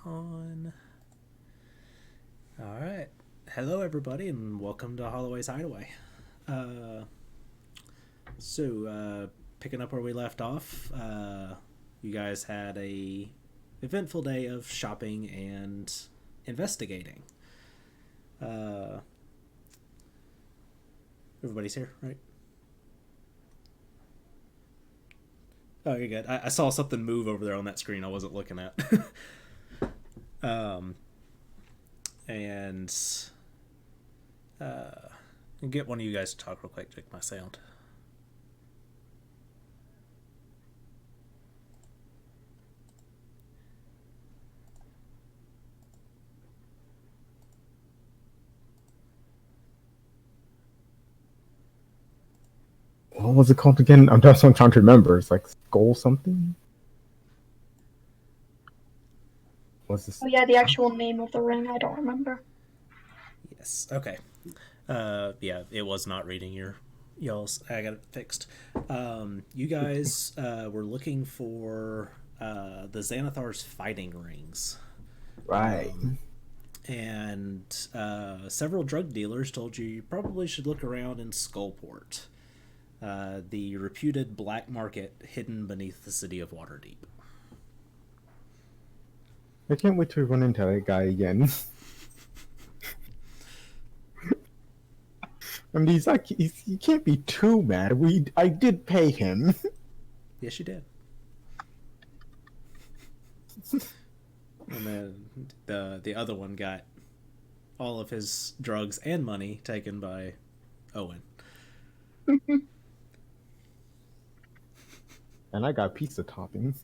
on. All right. Hello, everybody, and welcome to Holloway's Hideaway. Uh, Picking up where we left off, you guys had a eventful day of shopping and investigating. Uh, Everybody's here, right? Oh, you're good. I saw something move over there on that screen I wasn't looking at. um, and uh, get one of you guys to talk real quick. Check my sound. What was it called again? I'm just trying to remember. It's like Skull something. What's this? Oh yeah, the actual name of the ring, I don't remember. Yes. Okay. Yeah, it was not reading y'all's. I got it fixed. You guys were looking for the Xanathar's fighting rings. Right. And several drug dealers told you probably should look around in Skullport, the reputed black market hidden beneath the city of Waterdeep. I can't wait to run into that guy again. I mean, he can't be too mad. I did pay him. Yes, you did. And then the other one got all of his drugs and money taken by Owen. And I got pizza toppings.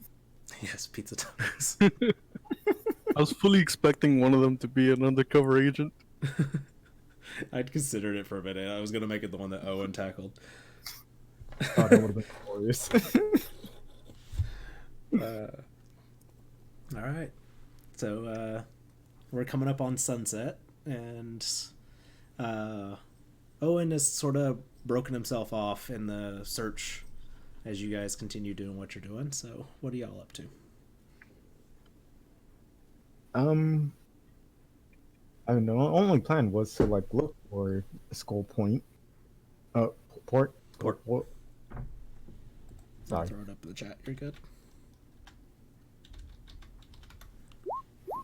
Yes, pizza tacos. I was fully expecting one of them to be an undercover agent. I'd considered it for a minute. I was gonna make it the one that Owen tackled. Oh, that would have been glorious. All right, so we're coming up on sunset, and Owen has sort of broken himself off in the search as you guys continue doing what you're doing. So, what are y'all up to? I don't know. Only plan was to look for Skull Point. Port. Port. Port. I'll Sorry. throw it up in the chat. You're good.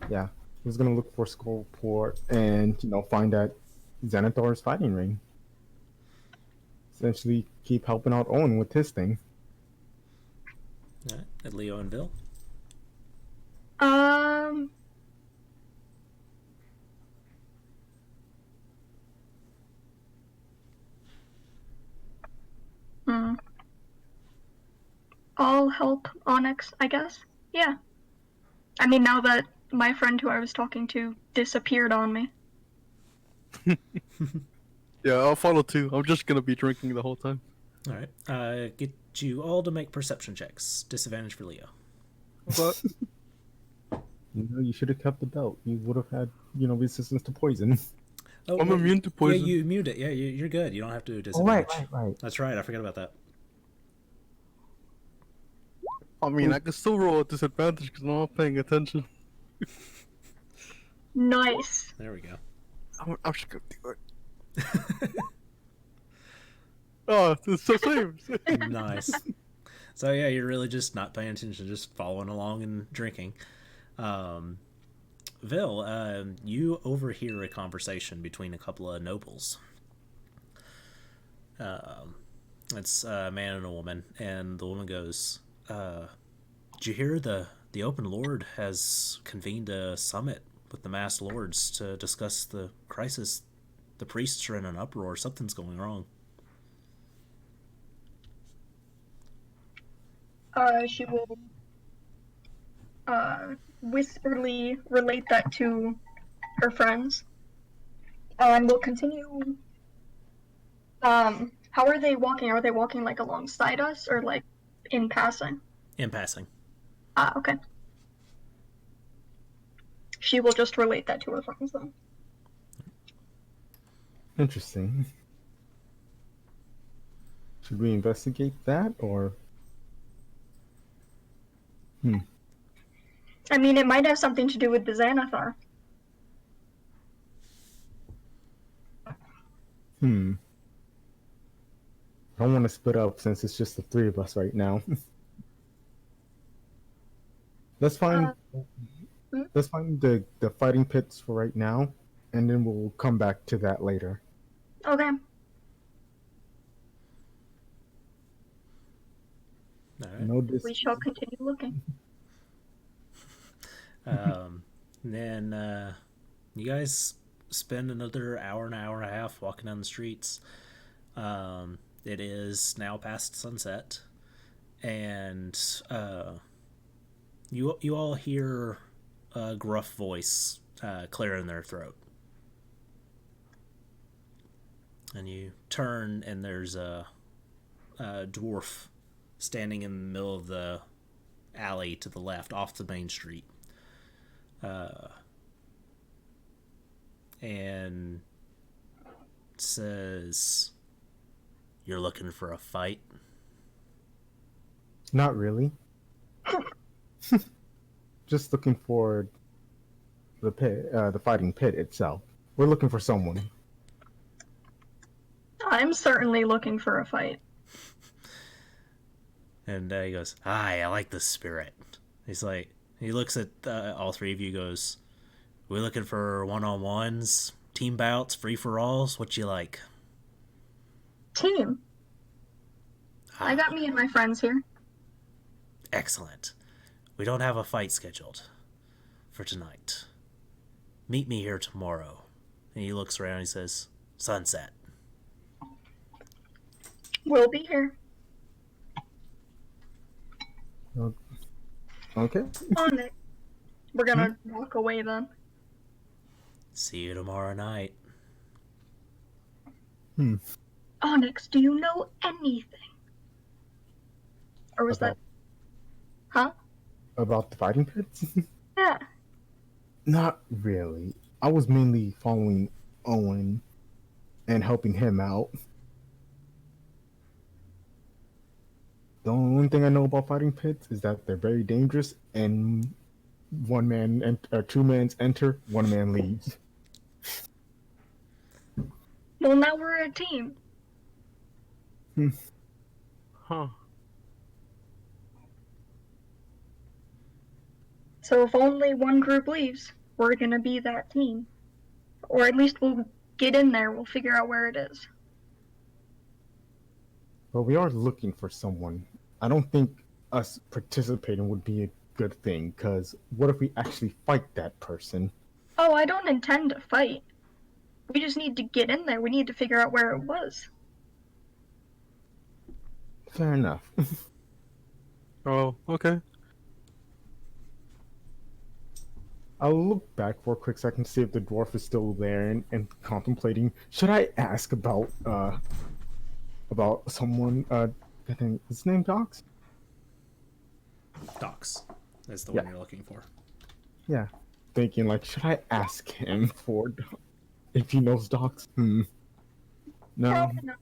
Yeah, he was gonna look for Skullport and find that Xanathar's fighting ring. Essentially, keep helping out Owen with his thing. All right, at Leo and Bill. Um. Hmm. I'll help Onyx, I guess. Yeah. I mean, now that my friend who I was talking to disappeared on me. Yeah, I'll follow too. I'm just gonna be drinking the whole time. All right, get you all to make perception checks. Disadvantage for Leo. But You should have kept the belt. You would have had resistance to poison. Oh, I'm immune to poison. Yeah, you immune it. Yeah, you're good. You don't have to do Oh, disadvantage. right. That's right. I forgot about that. I mean, I can still roll a disadvantage because I'm not paying attention. Nice. There we go. I'm just gonna do it. Oh, it's the same. Nice. So yeah, you're really just not paying attention, just following along and drinking. Vil, you overhear a conversation between a couple of nobles. It's a man and a woman, and the woman goes, "Did you hear the Open Lord has convened a summit with the masked lords to discuss the crisis? The priests are in an uproar. Something's going wrong." She will whisperly relate that to her friends. And we'll continue. How are they walking? Are they walking alongside us or in passing? In passing. Okay. She will just relate that to her friends then. Interesting. Should we investigate that or? I mean, it might have something to do with the Xanathar. Hmm. I don't want to split up since it's just the three of us right now. let's find hmm? let's find the fighting pits for right now, and then we'll come back to that later. Okay. All right. No dis. We shall continue looking. Then you guys spend another hour, an hour and a half walking down the streets. It is now past sunset, and you all hear a gruff voice clearing their throat, and you turn, and there's a dwarf standing in the middle of the alley to the left, off the main street. And says, "You're looking for a fight?" Not really. Just looking for the pit, the fighting pit itself. We're looking for someone. I'm certainly looking for a fight. And he goes, "Hi, I like the spirit." He's like, he looks at all three of you, goes, "We looking for one-on-ones, team bouts, free-for-alls? What you like?" Team. I got me and my friends here. Excellent. We don't have a fight scheduled for tonight. Meet me here tomorrow. And he looks around and he says, "Sunset." We'll be here. Okay. On it. We're gonna walk away then. See you tomorrow night. Onyx, do you know anything? Or was About- that... Huh? About the fighting pits? Yeah. Not really. I was mainly following Owen and helping him out. The only thing I know about fighting pits is that they're very dangerous, and two mans enter, one man leaves. Well, now we're a team. Huh. So if only one group leaves, we're gonna be that team. Or at least we'll get in there, we'll figure out where it is. But we are looking for someone. I don't think us participating would be a good thing, because what if we actually fight that person? Oh, I don't intend to fight. We just need to get in there. We need to figure out where it was. Fair enough. Oh, okay. I'll look back for a quick second to see if the dwarf is still there and contemplating. Should I ask about someone? I think his name Docs. Docs. That's the Yeah. one you're looking for. Yeah, thinking like, should I ask him for if he knows Docs? No, Probably not.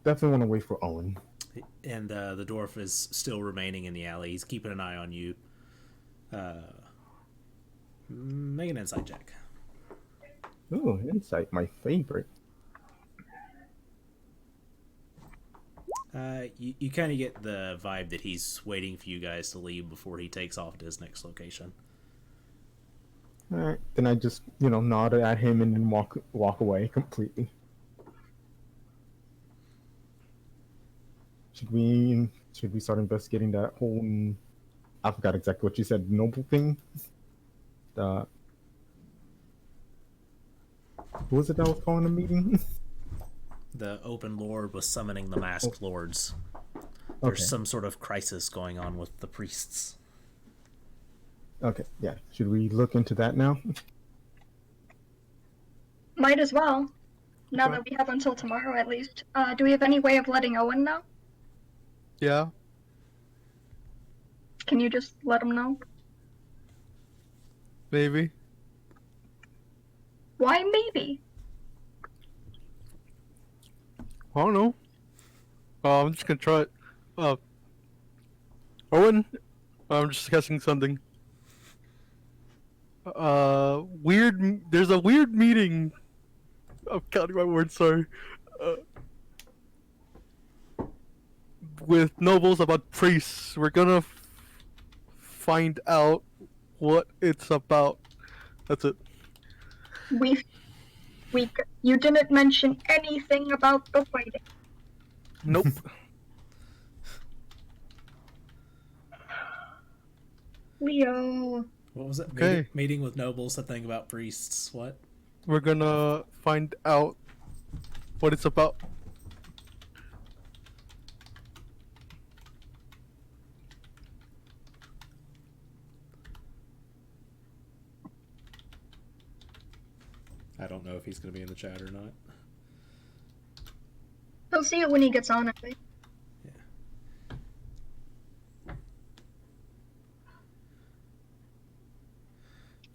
definitely want to wait for Owen. And the dwarf is still remaining in the alley. He's keeping an eye on you. Make an insight check. Ooh, insight, my favorite. You kind of get the vibe that he's waiting for you guys to leave before he takes off to his next location. All right, then I just nod at him and then walk away completely. Should we start investigating that whole? I forgot exactly what you said. Noble thing. Who was it that was calling a meeting? The open lord was summoning the masked lords. There's some sort of crisis going on with the priests. Okay, yeah. Should we look into that now? Might as well. Now Okay. that we have until tomorrow at least. Do we have any way of letting Owen know? Yeah. Can you just let him know? Maybe. Why maybe? I don't know. I'm just gonna try it. Owen, I'm just guessing something. There's a weird meeting. I'm counting my words. Sorry. Uh, with nobles about priests. We're gonna find out what it's about. That's it. We, you didn't mention anything about the fighting. Nope. Leo. What was it? Okay. Meeting with nobles, something about priests. What? We're gonna find out what it's about. I don't know if he's going to be in the chat or not. He'll see it when he gets on, I think.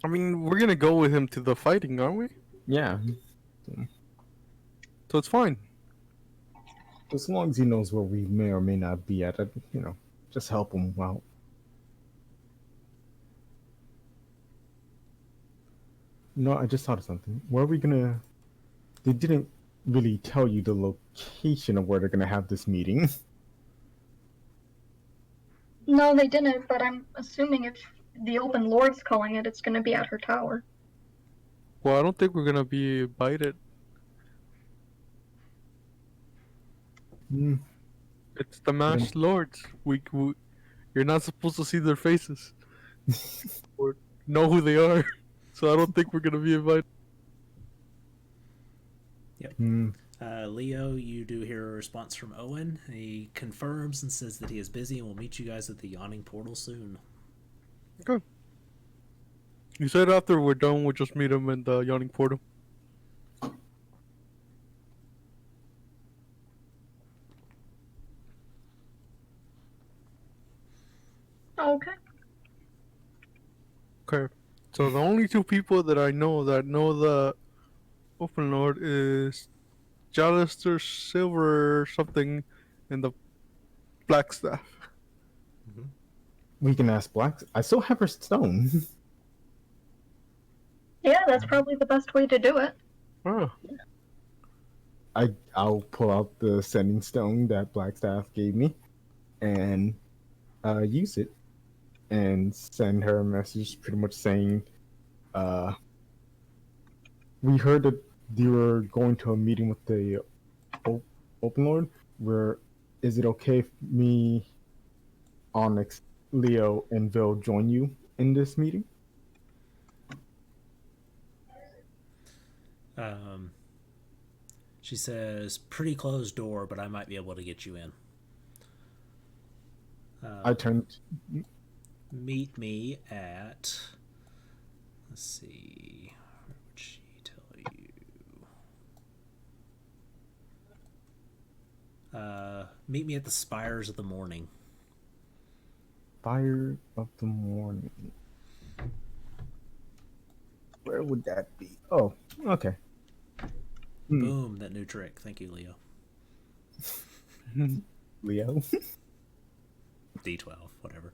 I mean, we're gonna go with him to the fighting, aren't we? Yeah. So it's fine. As long as he knows where we may or may not be at, just help him out. No, I just thought of something. Where are we gonna? They didn't really tell you the location of where they're gonna have this meeting. No, they didn't, but I'm assuming if the Open Lord's calling it, it's gonna be at her tower. Well, I don't think we're gonna be invited. Hmm. It's the Masked Lords. You're not supposed to see their faces or know who they are. So I don't think we're gonna be invited. Yep. Hmm. Leo, you do hear a response from Owen. He confirms and says that he is busy and will meet you guys at the Yawning Portal soon. Okay. You said after we're done, we'll just meet him in the Yawning Portal. Okay. Okay. So the only two people that I know the Open Lord is Jalister Silver or something and the Blackstaff. We can ask Black. I still have her stone. Yeah, that's probably the best way to do it. Oh. I'll pull out the sending stone that Blackstaff gave me, and use it, and send her a message, pretty much saying, "We heard that you were going to a meeting with the Open Lord. Is it okay if me, Onyx, Leo, and Vil join you in this meeting?" She says, pretty closed door, but I might be able to get you in. I turned. Meet me at... Let's see... Where would she tell you? Meet me at the Spires of the Morning. Fire of the Morning. Where would that be? Oh, okay. Boom, that new trick. Thank you, Leo. Leo? D12, whatever.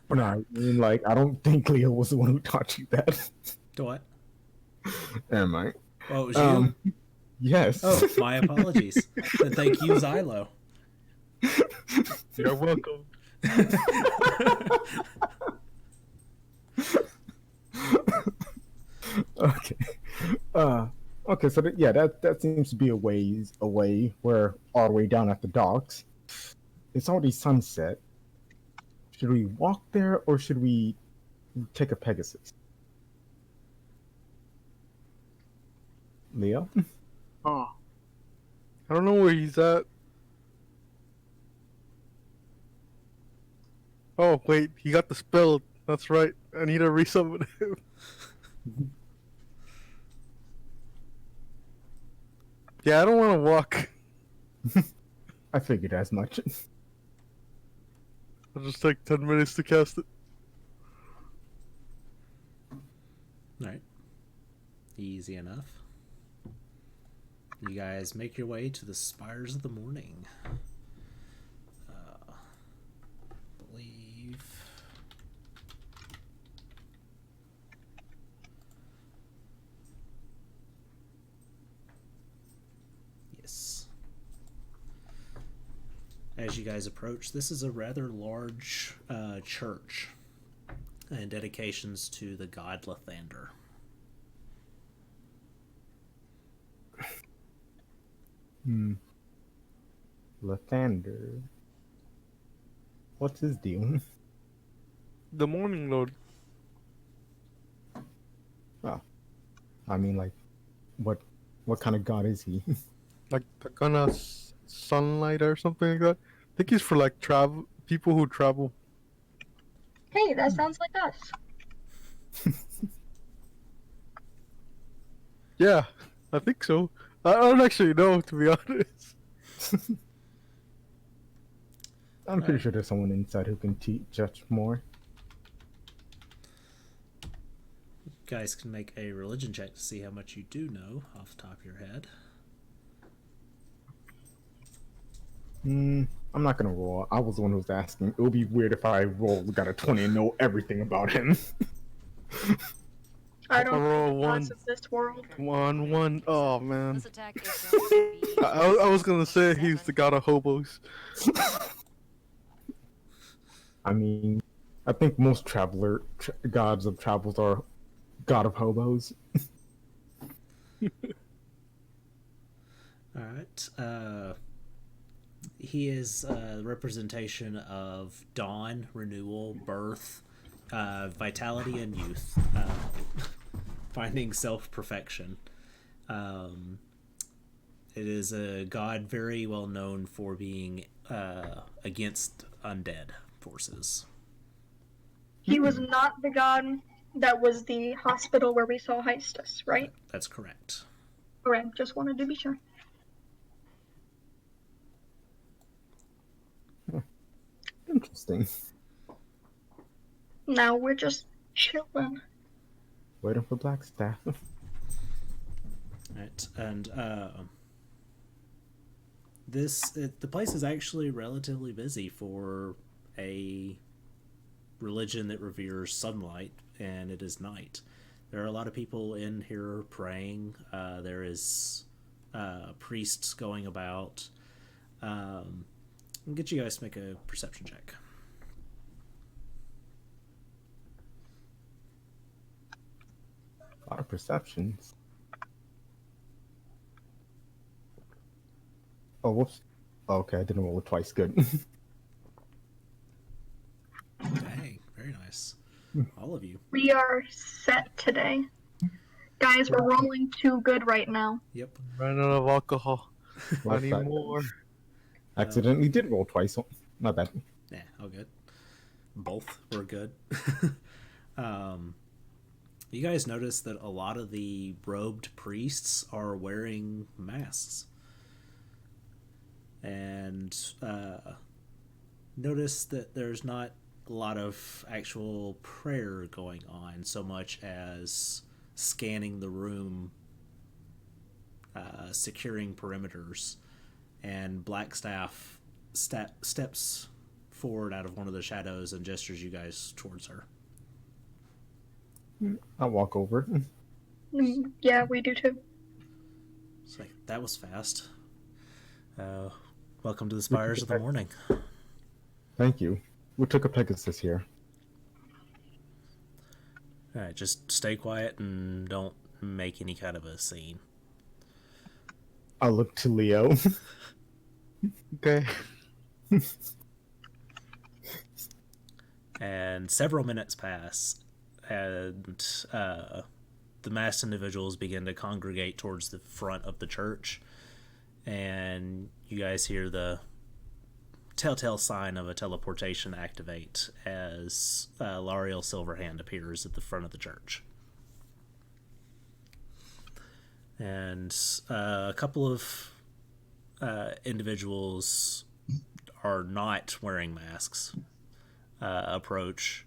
No, I mean, I don't think Leo was the one who taught you that. To what? Never mind. Oh, it was you? Yes. Oh, my apologies. Then thank you, Xylo. You're welcome. Okay. Okay, so that seems to be a ways away. We're all the way down at the docks. It's already sunset. Should we walk there or should we take a Pegasus? Leo? Oh. I don't know where he's at. Oh, wait, he got the spell. That's right. I need to resummon him. Yeah, I don't want to walk. I figured as much. It'll just take 10 minutes to cast it. Alright. Easy enough. You guys make your way to the Spires of the Morning. I believe... as you guys approach, this is a rather large church and dedications to the god Lathander. Lathander. What's his deal? The Morning Lord. Oh, I mean, like, what kind of god is he? Like the kind of sunlight or something like that. I think he's for like travel people who travel. Hey, that sounds like us. Yeah, I think so. I don't actually know, to be honest. I'm pretty sure there's someone inside who can judge more. You guys can make a religion check to see how much you do know off the top of your head. I'm not gonna roll. I was the one who was asking. It would be weird if I rolled, got a 20, and know everything about him. I don't roll know the one. gods of this world. 1-1. Oh man. This attack is going to be I was gonna say he's the god of hobos. I mean, I think most gods of travels are god of hobos. Alright. He is a representation of dawn, renewal, birth, vitality, and youth. Finding self-perfection. It is a god very well known for being against undead forces. He was not the god that was the hospital where we saw Heistus, right? That's correct. Alright, just wanted to be sure. Interesting. Now we're just chilling. Waiting for Blackstaff. Right, and the place is actually relatively busy for a religion that reveres sunlight, and it is night. There are a lot of people in here praying. There is priests going about. I'll get you guys to make a perception check. A lot of perceptions. Oh, whoops. Okay, I didn't roll it twice. Good. Dang, very nice. All of you. We are set today. Guys, we're rolling too good right now. Yep. Ran out of alcohol. I What's need that? more. Accidentally did roll twice. My bad. Yeah, all good. Both were good. You guys notice that a lot of the robed priests are wearing masks. And notice that there's not a lot of actual prayer going on so much as scanning the room, securing perimeters, and Blackstaff steps forward out of one of the shadows and gestures you guys towards her. I'll walk over. Yeah, we do too. It's like, that was fast. Welcome to the Spires of the Morning. Thank you. We took a Pegasus here. Alright, just stay quiet and don't make any kind of a scene. I'll look to Leo. Okay. And several minutes pass, and the masked individuals begin to congregate towards the front of the church, and you guys hear the telltale sign of a teleportation activate as L'Ariel Silverhand appears at the front of the church. And a couple of individuals are not wearing masks approach,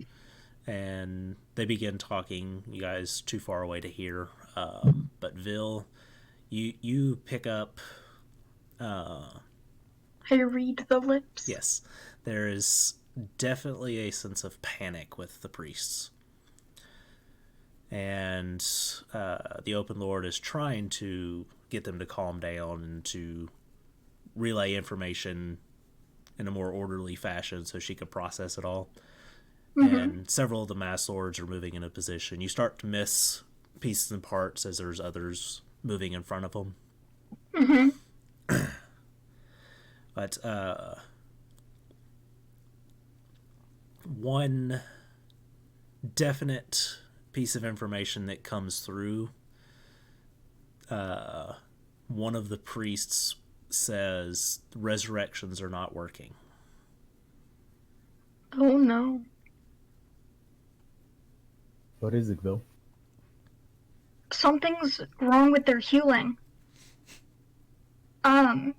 and they begin talking. You guys too far away to hear, but Vil, you pick up. I read the lips. Yes, there is definitely a sense of panic with the priests, and the Open Lord is trying to get them to calm down and to relay information in a more orderly fashion so she could process it all. Mm-hmm. And several of the mass lords are moving in a position. You start to miss pieces and parts as there's others moving in front of them. Mm-hmm. But one definite piece of information that comes through, one of the priests says resurrections are not working. Oh no. What is it, Bill? Something's wrong with their healing. I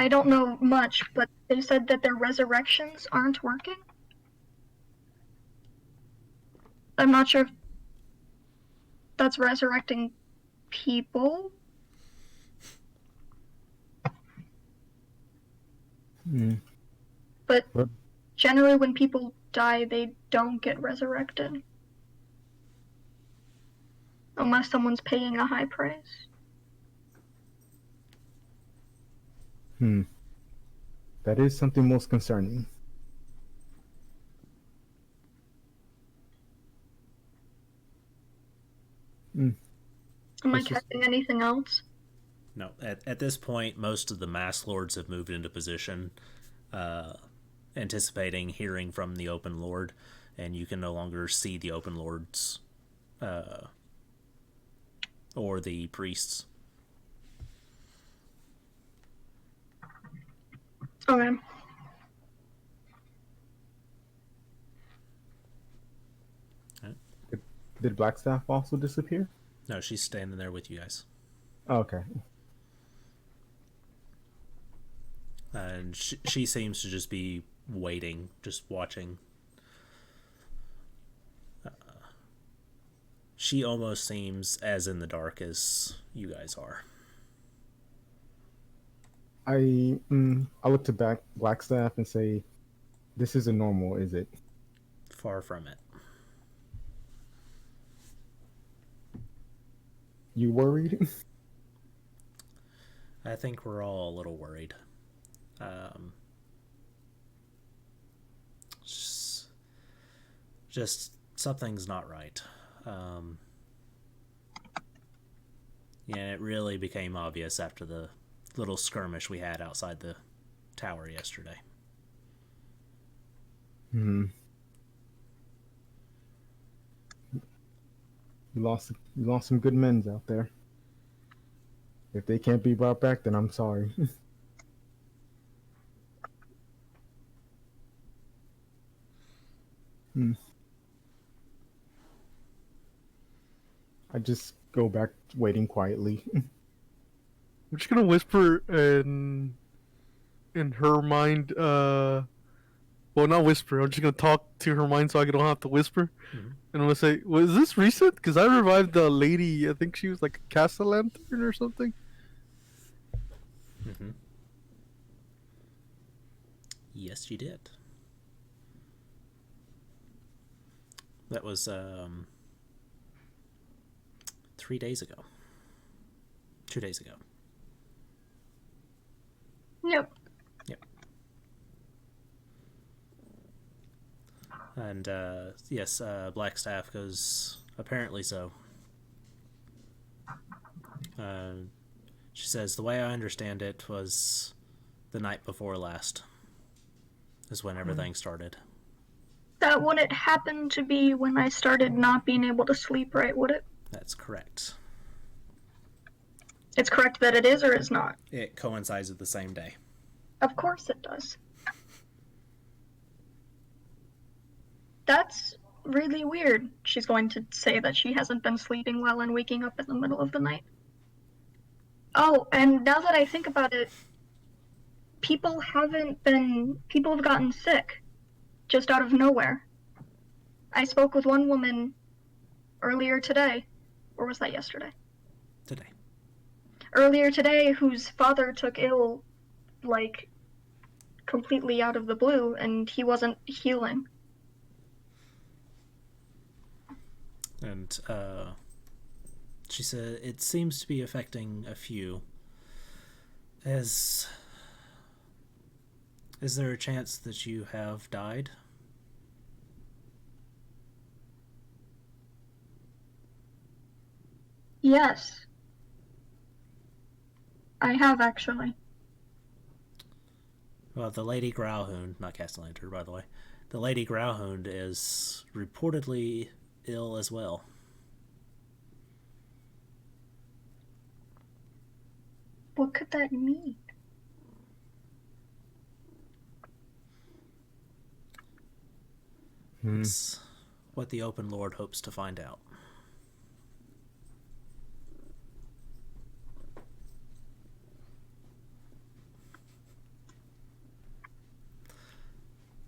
don't know much, but they said that their resurrections aren't working. I'm not sure if that's resurrecting people. Hmm. But What? generally when people die, they don't get resurrected. Unless someone's paying a high price. That is something most concerning. Am I It's just- catching anything else? No, at this point, most of the mass lords have moved into position, anticipating hearing from the open lord, and you can no longer see the open lords or the priests. Okay. Did Blackstaff also disappear? No, she's standing there with you guys. Oh, okay. And she seems to just be waiting, just watching. She almost seems as in the dark as you guys are. I look to Blackstaff and say, "This isn't normal, is it?" Far from it. You worried? I think we're all a little worried. Just something's not right. Yeah, it really became obvious after the little skirmish we had outside the tower yesterday. You lost some good men's out there. If they can't be brought back, then I'm sorry. I just go back waiting quietly. I'm just gonna whisper in her mind. Well, not whisper. I'm just gonna talk to her mind so I don't have to whisper. Mhm. And I'm gonna say, "Was this recent? Because I revived the lady. I think she was like a Castellantern or something." Mm-hmm. Yes, you did. That was 3 days ago. 2 days ago. Yep. Yep. And yes, Blackstaff goes, apparently so. She says, the way I understand it was the night before last is when everything started. That wouldn't happen to be when I started not being able to sleep, right, would it? That's correct. It's correct that it is or is not? It coincides with the same day. Of course it does. That's really weird. She's going to say that she hasn't been sleeping well and waking up in the middle of the night. Oh, and now that I think about it, people have gotten sick just out of nowhere. I spoke with one woman earlier today, or was that yesterday? Today. Earlier today, whose father took ill, like, completely out of the blue, and he wasn't healing. And she said it seems to be affecting a few. As Is there a chance that you have died? Yes, I have actually. Well, the Lady Growlhound, not Castellanter, by the way, the Lady Growlhound is reportedly ill as well. What could that mean? It's what the Open Lord hopes to find out.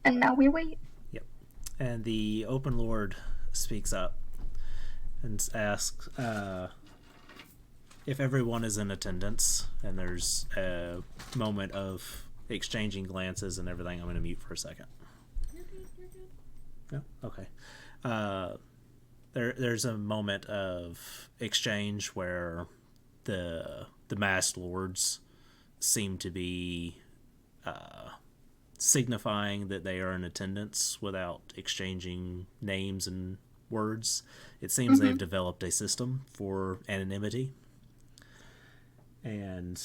And now we wait. Yep. And the Open Lord speaks up and asks if everyone is in attendance, and there's a moment of exchanging glances and everything. I'm going to mute for a second. You're good. You're good. No? Okay. There's a moment of exchange where the masked lords seem to be signifying that they are in attendance without exchanging names and words. It seems they've developed a system for anonymity, and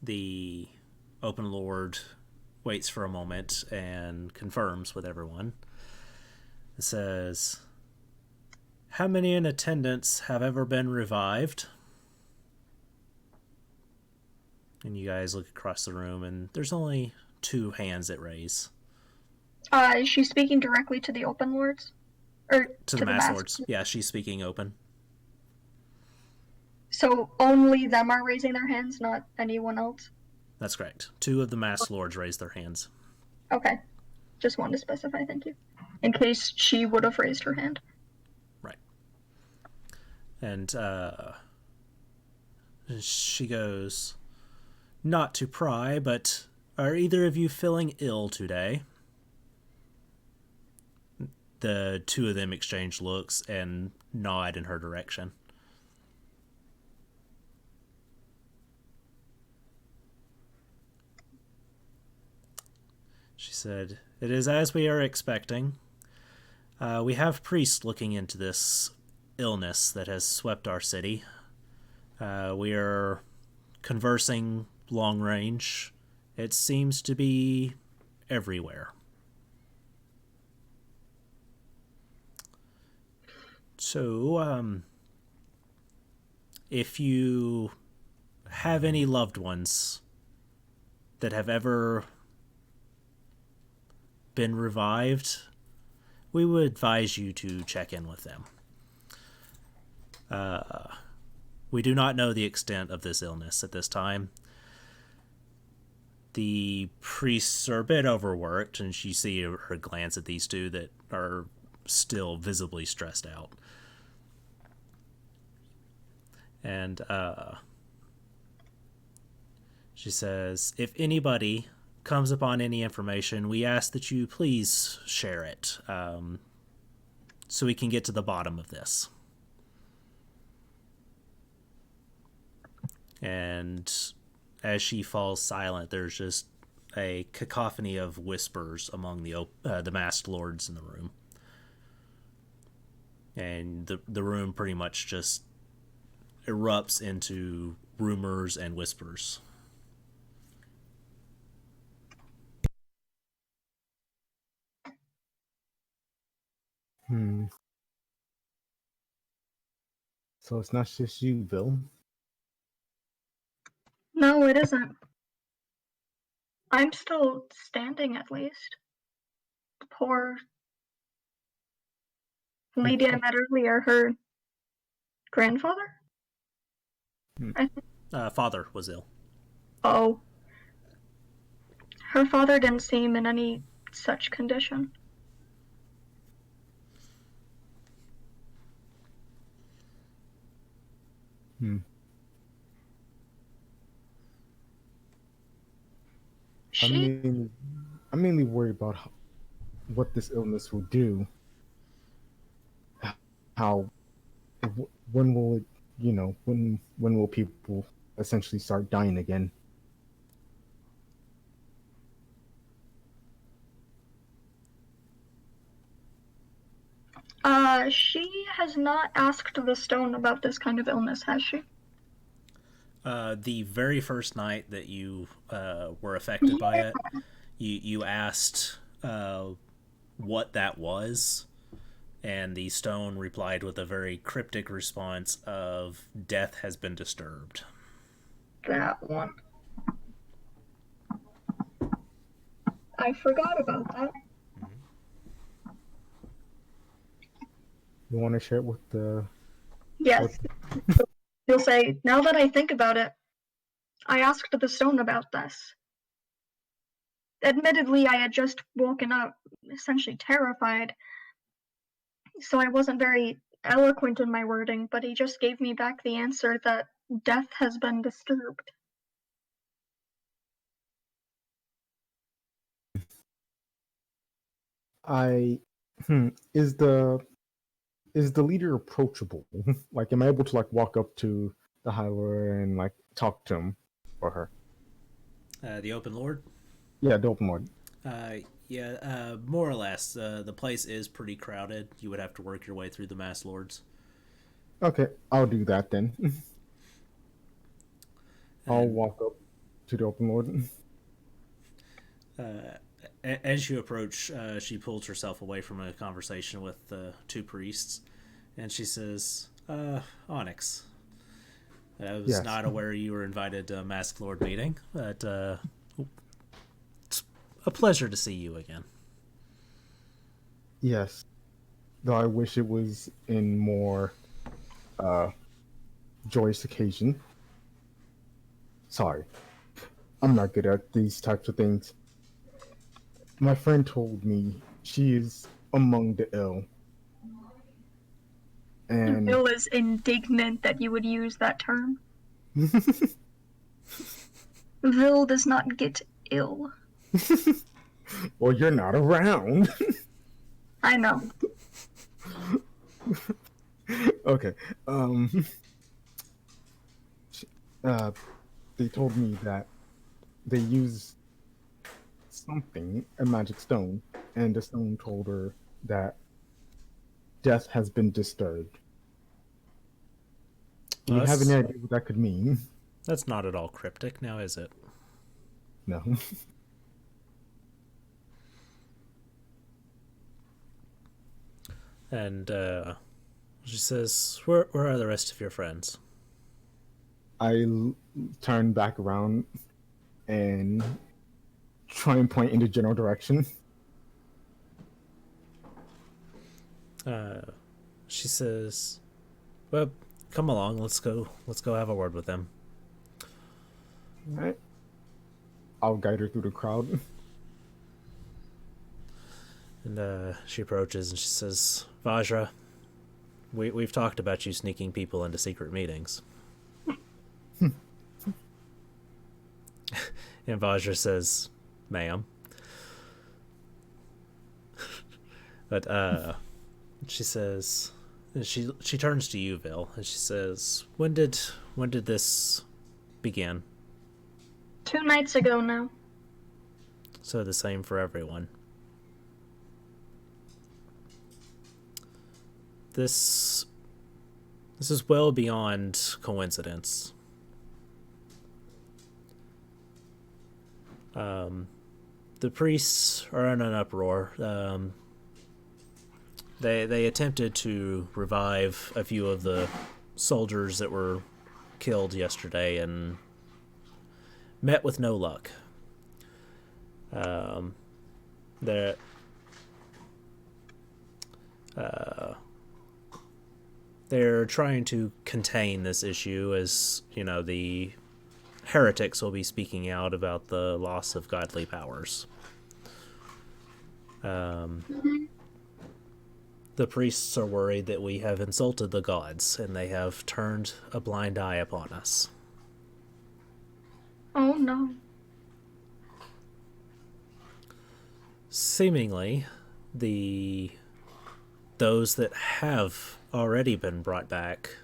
the Open Lord waits for a moment and confirms with everyone. It says, "How many in attendance have ever been revived?" And you guys look across the room, and there's only 2 hands that raise. Is she speaking directly to the Open Lords? Or To the Mass Lords. Yeah, she's speaking open. So only them are raising their hands, not anyone else? That's correct. 2 of the Mass Lords raise their hands. Okay. Just wanted to specify, thank you. In case she would have raised her hand. Right. And she goes, "Not to pry, but are either of you feeling ill today?" The 2 of them exchange looks and nod in her direction. She said, "It is as we are expecting. We have priests looking into this illness that has swept our city. We are conversing long range. It seems to be everywhere. So, if you have any loved ones that have ever been revived, we would advise you to check in with them. We do not know the extent of this illness at this time. The priests are a bit overworked, and you see her glance at these 2 that are still visibly stressed out. And she says, if anybody comes upon any information, we ask that you please share it, so we can get to the bottom of this. And as she falls silent, there's just a cacophony of whispers among the masked lords in the room. And the room pretty much just erupts into rumors and whispers. So it's not just you, Bill. No, it isn't. I'm still standing, at least. Poor lady I met earlier, her grandfather? I think. Father was ill. Oh. Her father didn't seem in any such condition. I'm mainly worried about what this illness will do. How, when will it, when will people essentially start dying again? She has not asked the stone about this kind of illness, has she? The very first night that you were affected by it, you asked what that was, and the stone replied with a very cryptic response of "Death has been disturbed." That one. I forgot about that. You want to share it with the? Yes. You'll say, now that I think about it, I asked the stone about this. Admittedly, I had just woken up, essentially terrified, so I wasn't very eloquent in my wording, but he just gave me back the answer that death has been disturbed. I is the leader approachable? Like, am I able to like walk up to the High Lord and like talk to him or her? The open lord. Yeah, the open Lord. Yeah, more or less. The place is pretty crowded. You would have to work your way through the mass lords. Okay, I'll do that then. I'll And walk up to the open Lord. as you approach, she pulls herself away from a conversation with the two priests, and she says, Onyx, I was Yes. not aware you were invited to a masked lord meeting, but it's a pleasure to see you again." Yes, though I wish it was in more uh joyous occasion. Sorry, I'm not good at these types of things. My friend told me she is among the ill, and Bill is indignant that you would use that term. Vil does not get ill. well, you're not around. I know. Okay. Uh, they told me that they use something, a magic stone, and the stone told her that death has been disturbed. Do you have any idea what that could mean? That's not at all cryptic, now is it? No. And she says, where are the rest of your friends?" Turn back around and try and point in the general direction. She says, "Well, come along, let's go have a word with them." Right. I'll guide her through the crowd. And she approaches and she says, "Vajra, we've talked about you sneaking people into secret meetings." And Vajra says, "Ma'am." But she says, she turns to you, Vil, and she says, when did this begin?" 2 nights ago now. So the same for everyone. This is well beyond coincidence. The priests are in an uproar. They attempted to revive a few of the soldiers that were killed yesterday and met with no luck. They're they're trying to contain this issue, as you know, the heretics will be speaking out about the loss of godly powers. The priests are worried that we have insulted the gods and they have turned a blind eye upon us. Oh no. Seemingly, those that have already been brought back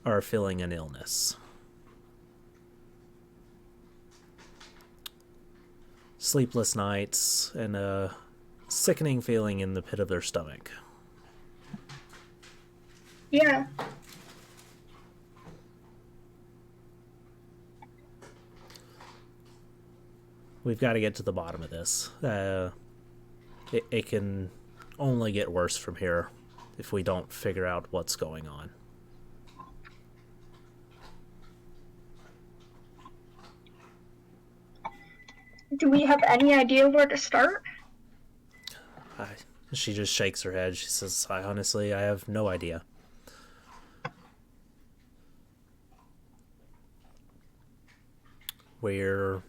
are feeling an illness. Sleepless nights and a sickening feeling in the pit of their stomach. Yeah. We've got to get to the bottom of this. It can only get worse from here if we don't figure out what's going on. Do we have any idea where to start? She just shakes her head. She says, I have no idea. We're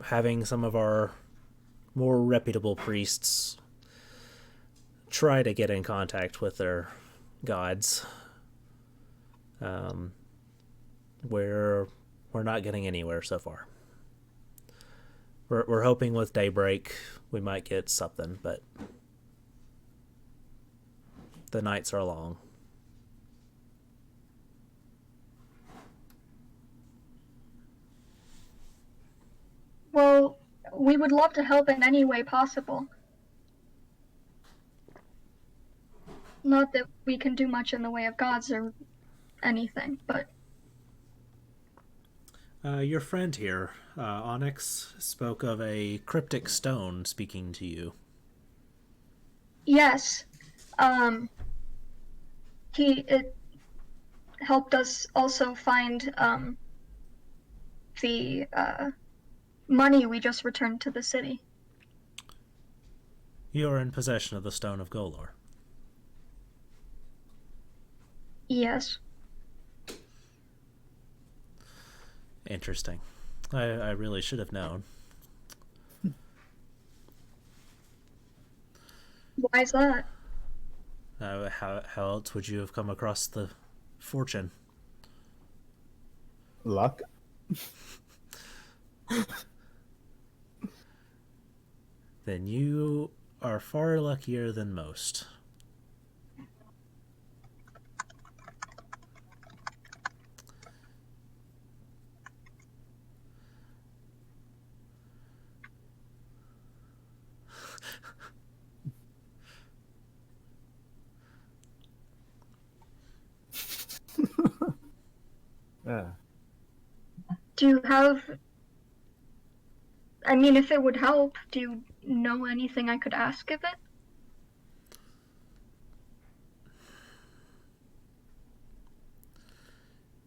having some of our more reputable priests try to get in contact with their gods. We're not getting anywhere so far. We're hoping with daybreak we might get something, but the nights are long. Well, we would love to help in any way possible. Not that we can do much in the way of gods or anything, but Your friend here, Onyx, spoke of a cryptic stone speaking to you. yes, it helped us also find the money we just returned to the city. You're in possession of the Stone of Golor. Yes. Interesting. I really should have known. Why is that? How else would you have come across the fortune? Luck. Then you are far luckier than most. Yeah. Do you have... I mean, if it would help, do you know anything I could ask of it?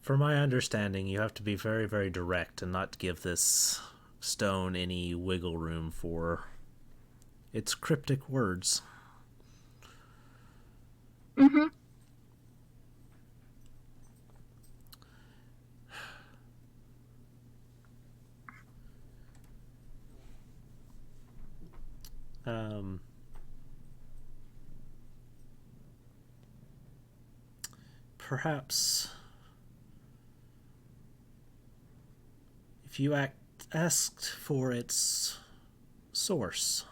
From my understanding, you have to be very, very direct and not give this stone any wiggle room for its cryptic words. Mm-hmm. Perhaps if you asked for its source.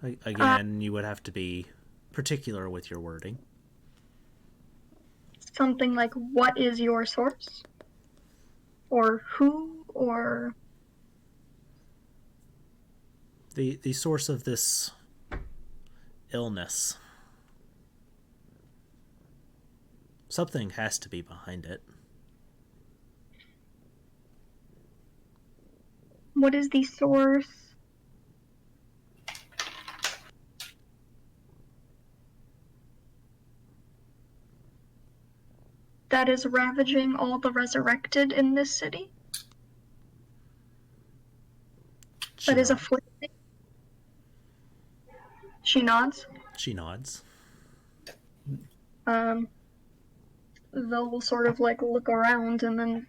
Again, you would have to be particular with your wording. Something like, what is your source? Or who, or... The source of this illness. Something has to be behind it. What is the source? That is ravaging all the resurrected in this city? That is afflicting? She nods. She nods. They'll sort of like look around and then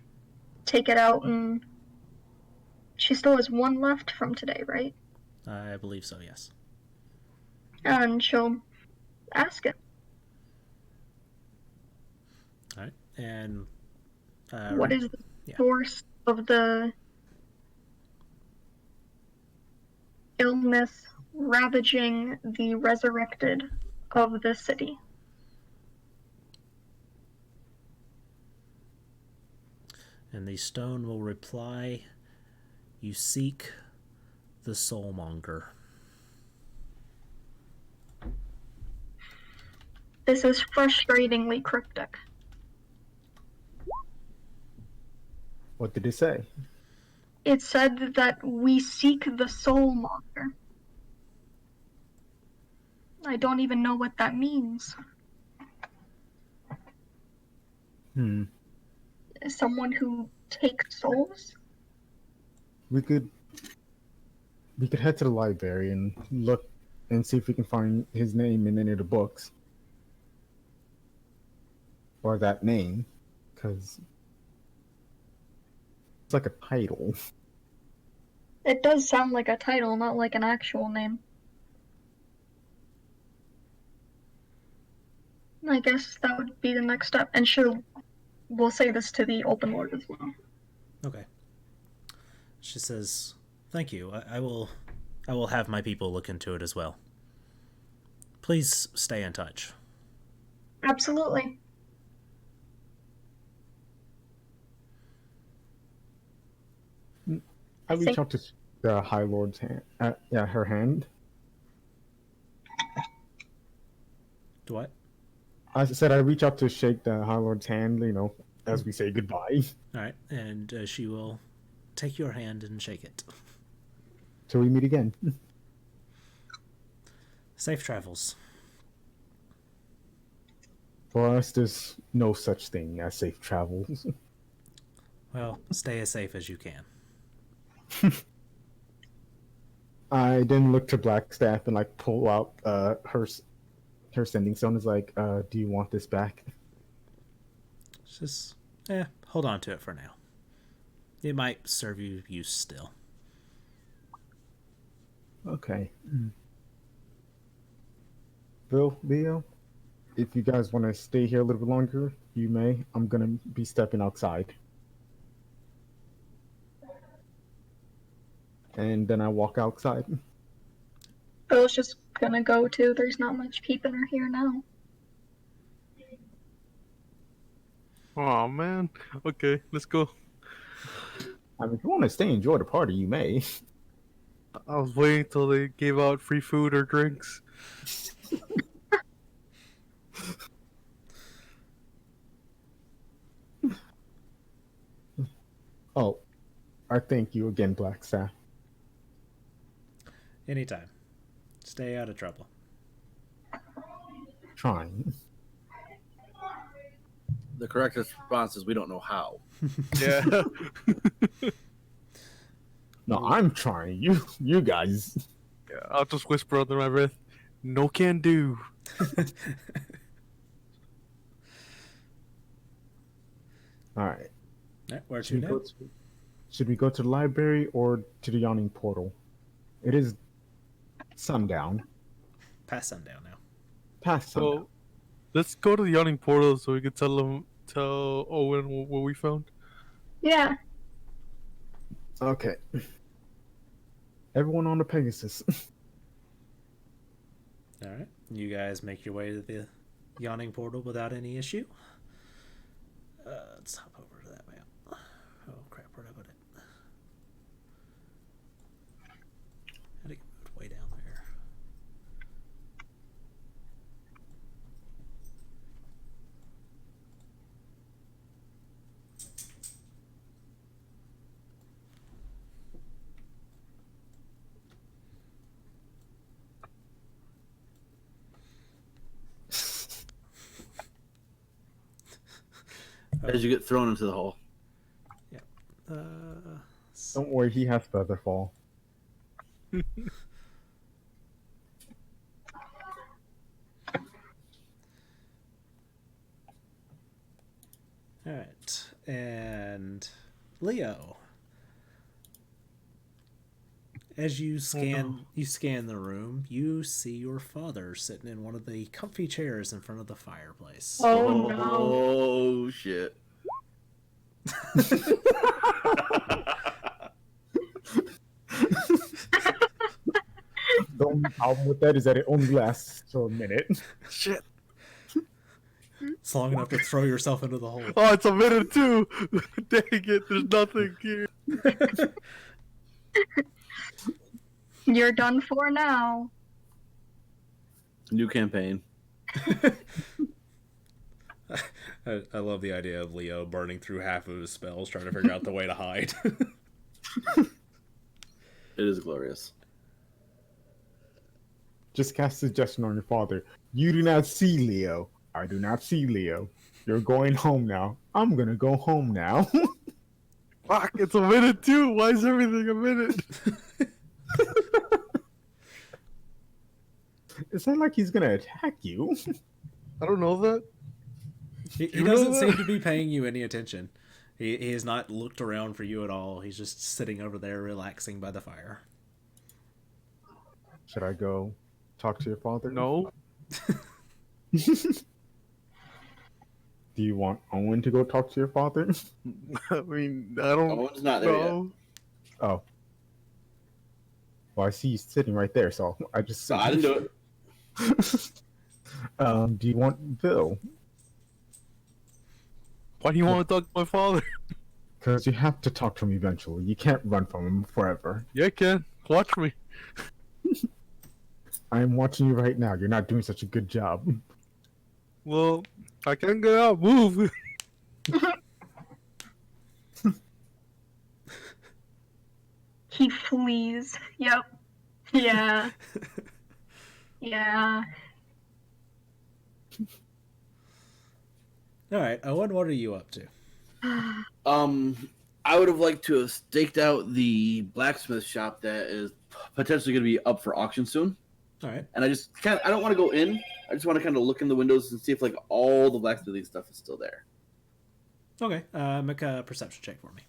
take it out, and she still has one left from today, right? I believe so, yes. And she'll ask it. Alright, and... what is the source of the illness ravaging the resurrected of the city? And the stone will reply, "You seek the soulmonger." This is frustratingly cryptic. What did it say? It said that we seek the soulmonger. I don't even know what that means. Someone who takes souls? We could head to the library and look and see if we can find his name in any of the books. Or that name. Because it's like a title. It does sound like a title, not like an actual name. I guess that would be the next step. And we'll say this to the Open Lord as well. Okay. She says, "Thank you. I will have my people look into it as well. Please stay in touch." Absolutely. I reach out to the High Lord's hand. Her hand. Do what? I said I reach out to shake the High Lord's hand, as we say goodbye. All right, and she will take your hand and shake it. Till we meet again. Safe travels. For us, there's no such thing as safe travels. Well, stay as safe as you can. I then look to Blackstaff and pull out her sending stone. Is like, do you want this back? Just hold on to it for now. It might serve you use still. Okay. Bill, Leo, if you guys want to stay here a little bit longer, you may. I'm gonna be stepping outside. And then I walk outside. Bill's just gonna go too. There's not much peeping her here now. Oh man. Okay, let's go. I mean, if you want to stay, enjoy the party, you may. I was waiting till they gave out free food or drinks. Oh, I thank you again, Blackstaff. Anytime. Stay out of trouble. Trying. The correct response is we don't know how. Yeah. No, I'm trying. You guys. Yeah, I'll just whisper under my breath, "No can do." All right. Where to Should we, now? should we go to the library or to the yawning portal? It is sundown. Past sundown now. Past sundown. So let's go to the yawning portal so we can tell Owen what we found. Yeah. Okay. Everyone on the Pegasus. All right. You guys make your way to the yawning portal without any issue. Let's hop over to that map. Oh crap! Where'd I put it? Had to get moved way down there. As you get thrown into the hole. Don't worry, he has Featherfall. All right, and Leo, as you scan the room, you see your father sitting in one of the comfy chairs in front of the fireplace. Oh no. Oh shit. The only problem with that is that it only lasts for a minute. Shit. It's long enough to throw yourself into the hole. Oh, it's a minute too. Dang it! There's nothing here. You're done for now. New campaign. I love the idea of Leo burning through half of his spells trying to figure out the way to hide. It is glorious. Just cast suggestion on your father. You do not see Leo. I do not see Leo. You're going home now. I'm gonna go home now. Fuck! It's a minute too. Why is everything a minute? It's not like he's gonna attack you. I don't know that. He You know doesn't that? seem to be paying you any attention. He has not looked around for you at all. He's just sitting over there relaxing by the fire. Should I go talk to your father? No. Do you want Owen to go talk to your father? I mean, I don't Owen's not there yet. know. Oh. Well, I see you sitting right there, so I just. So I didn't do it. Do you want Bill? Why do you want to talk to my father? Because you have to talk to him eventually. You can't run from him forever. Yeah, Ken. Watch me. I am watching you right now. You're not doing such a good job. Well, I can't get out. Move. He flees. Yep. Yeah. Yeah. All right, Owen, what are you up to? I would have liked to have staked out the blacksmith shop that is potentially going to be up for auction soon. All right. And I don't want to go in. I just want to kind of look in the windows and see if like all the blacksmithing stuff is still there. Okay. Make a perception check for me.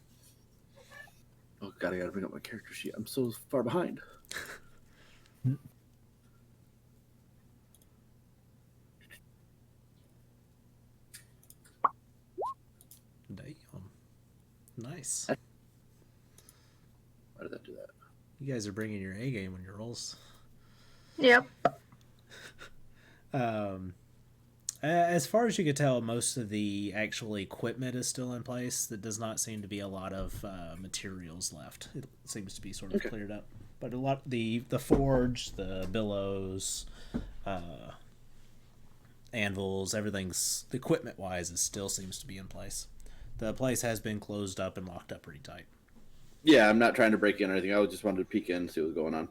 Oh god, I gotta bring up my character sheet. I'm so far behind. Damn. Nice. Why did that do that? You guys are bringing your A game on your rolls. Yep. As far as you can tell, most of the actual equipment is still in place. There does not seem to be a lot of materials left. It seems to be sort of cleared up. But a lot the forge, the billows, anvils, everything's equipment wise, it still seems to be in place. The place has been closed up and locked up pretty tight. Yeah, I'm not trying to break in or anything. I just wanted to peek in and see what was going on.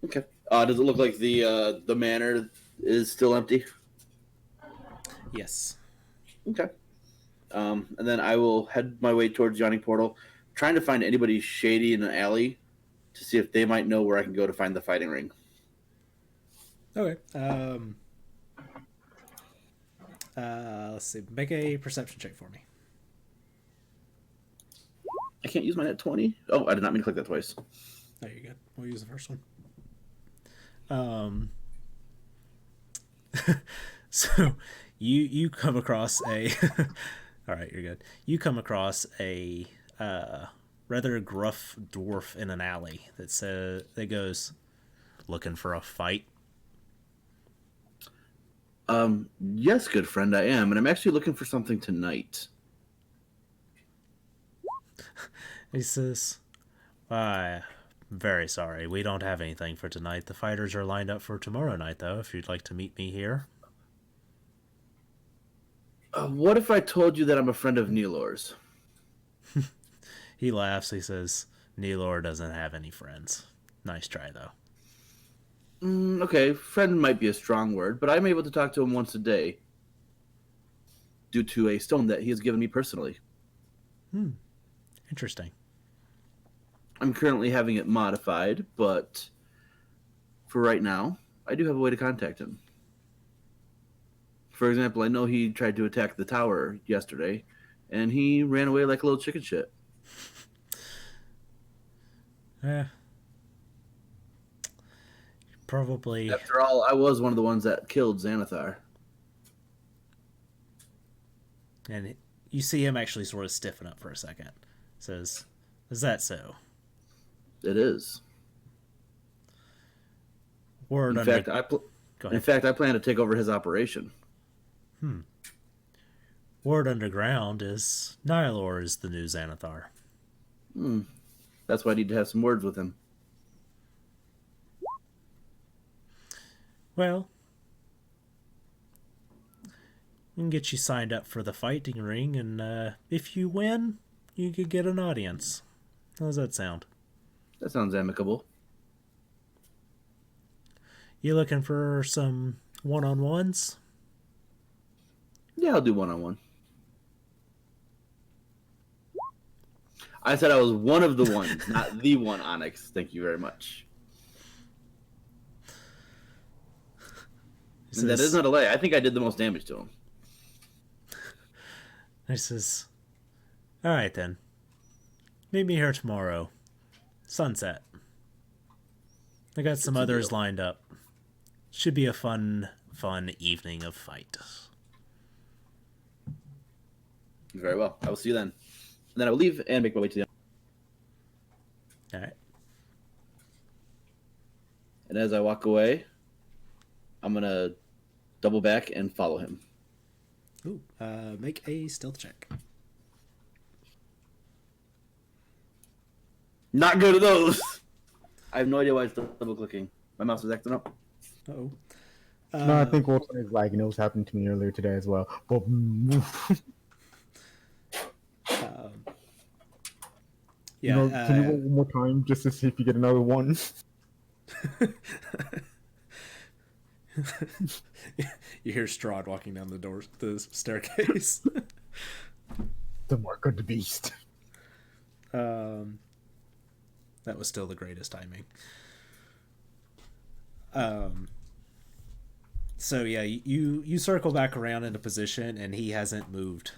Okay. Does it look like the manor is still empty? Yes. Okay. And then I will head my way towards Yawning Portal, trying to find anybody shady in an alley to see if they might know where I can go to find the fighting ring. Okay. Let's see. Make a perception check for me. I can't use my net 20. Oh, I did not mean to click that twice. There you go. We'll use the first one. So you come across a all right, you're good. You come across a rather gruff dwarf in an alley that goes, looking for a fight. Yes, good friend, I am, and I'm actually looking for something tonight. He says, "I'm very sorry. We don't have anything for tonight. The fighters are lined up for tomorrow night, though, if you'd like to meet me here." What if I told you that I'm a friend of Neelor's? He laughs. He says, "Neelor doesn't have any friends. Nice try, though." Okay, friend might be a strong word, but I'm able to talk to him once a day due to a stone that he has given me personally. Interesting. I'm currently having it modified, but for right now, I do have a way to contact him. For example, I know he tried to attack the tower yesterday, and he ran away like a little chicken shit. Probably. After all, I was one of the ones that killed Xanathar. And you see him actually sort of stiffen up for a second. Says, "Is that so?" It is. Word In under fact, Go In ahead. fact, I plan to take over his operation. Word underground is Nihilor is the new Xanathar. That's why I need to have some words with him. Well, we can get you signed up for the fighting ring, and if you win, you could get an audience. How does that sound? That sounds amicable. You looking for some one-on-ones? Yeah, I'll do one-on-one. I said I was one of the ones, not the one, Onyx. Thank you very much. And that is not a lie. I think I did the most damage to him. He says, all right then. Meet me here tomorrow. Sunset. I got some others lined up. Should be a fun evening of fight. Very well. I will see you then. And then I will leave and make my way to the... All right. And as I walk away, I'm going to double back and follow him. Ooh, make a stealth check. Not good at those! I have no idea why it's double clicking. My mouse is acting up. Uh-oh. No, I think Wolfson is lagging. It was happening to me earlier today as well. But Yeah. can you roll one more time just to see if you get another one? You hear Strahd walking down the staircase. The mark of the beast. That was still the greatest timing. So yeah, you circle back around into position, and he hasn't moved,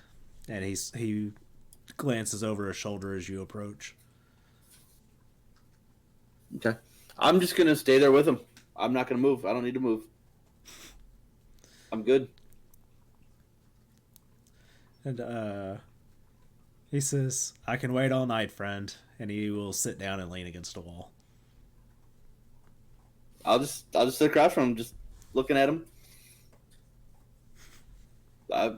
and he glances over his shoulder as you approach. Okay. I'm just going to stay there with him. I'm not going to move. I don't need to move. I'm good. And he says, "I can wait all night, friend," and he will sit down and lean against a wall. I'll just sit across from him, just looking at him. I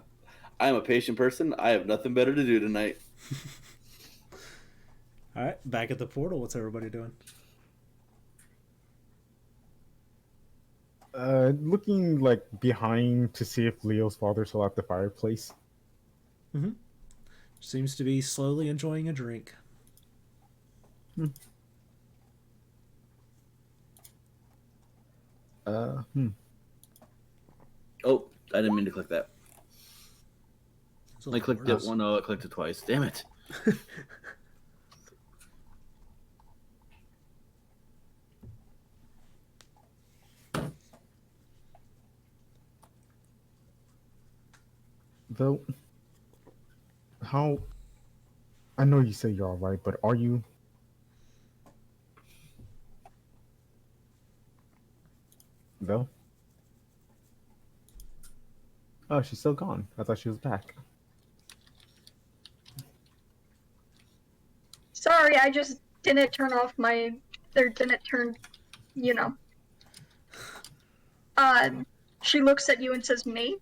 am a patient person. I have nothing better to do tonight. All right, back at the portal. What's everybody doing? Looking like behind to see if Leo's father's still at the fireplace. Seems to be slowly enjoying a drink. Oh, I didn't mean to click that. I clicked it one. Oh, I clicked it twice. Damn it. Though, how? I know you say you're all right, but are you? Though? Oh, she's still gone. I thought she was back. Sorry, I just didn't turn off my, or didn't turn, you know. She looks at you and says, "Me?"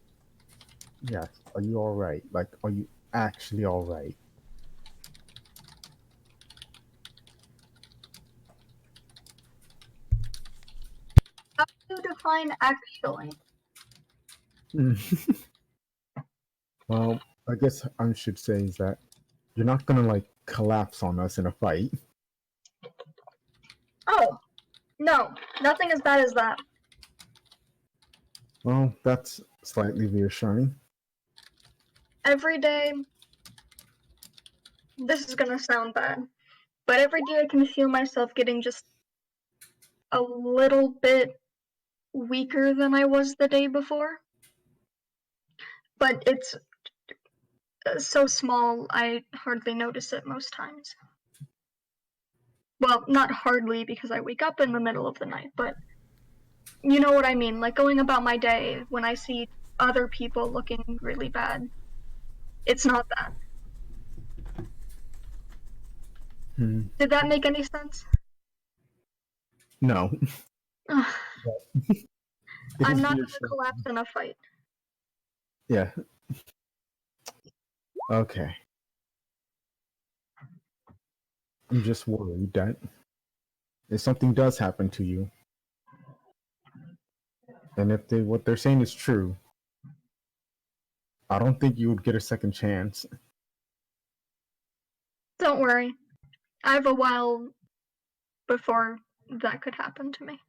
Yes. Are you all right? Like, are you actually all right? How do you define actually? Well, I guess I should say is that you're not gonna like collapse on us in a fight. Oh, no, nothing as bad as that. Well, that's slightly reassuring. Every day, this is gonna sound bad, but every day I can feel myself getting just a little bit weaker than I was the day before. But it's so small, I hardly notice it most times. Well, not hardly, because I wake up in the middle of the night, but you know what I mean, like going about my day when I see other people looking really bad. It's not that. Did that make any sense? No. It I'm is not weird. gonna collapse in a fight. Yeah. Okay. I'm just worried that if something does happen to you, and if what they're saying is true, I don't think you would get a second chance. Don't worry. I have a while before that could happen to me.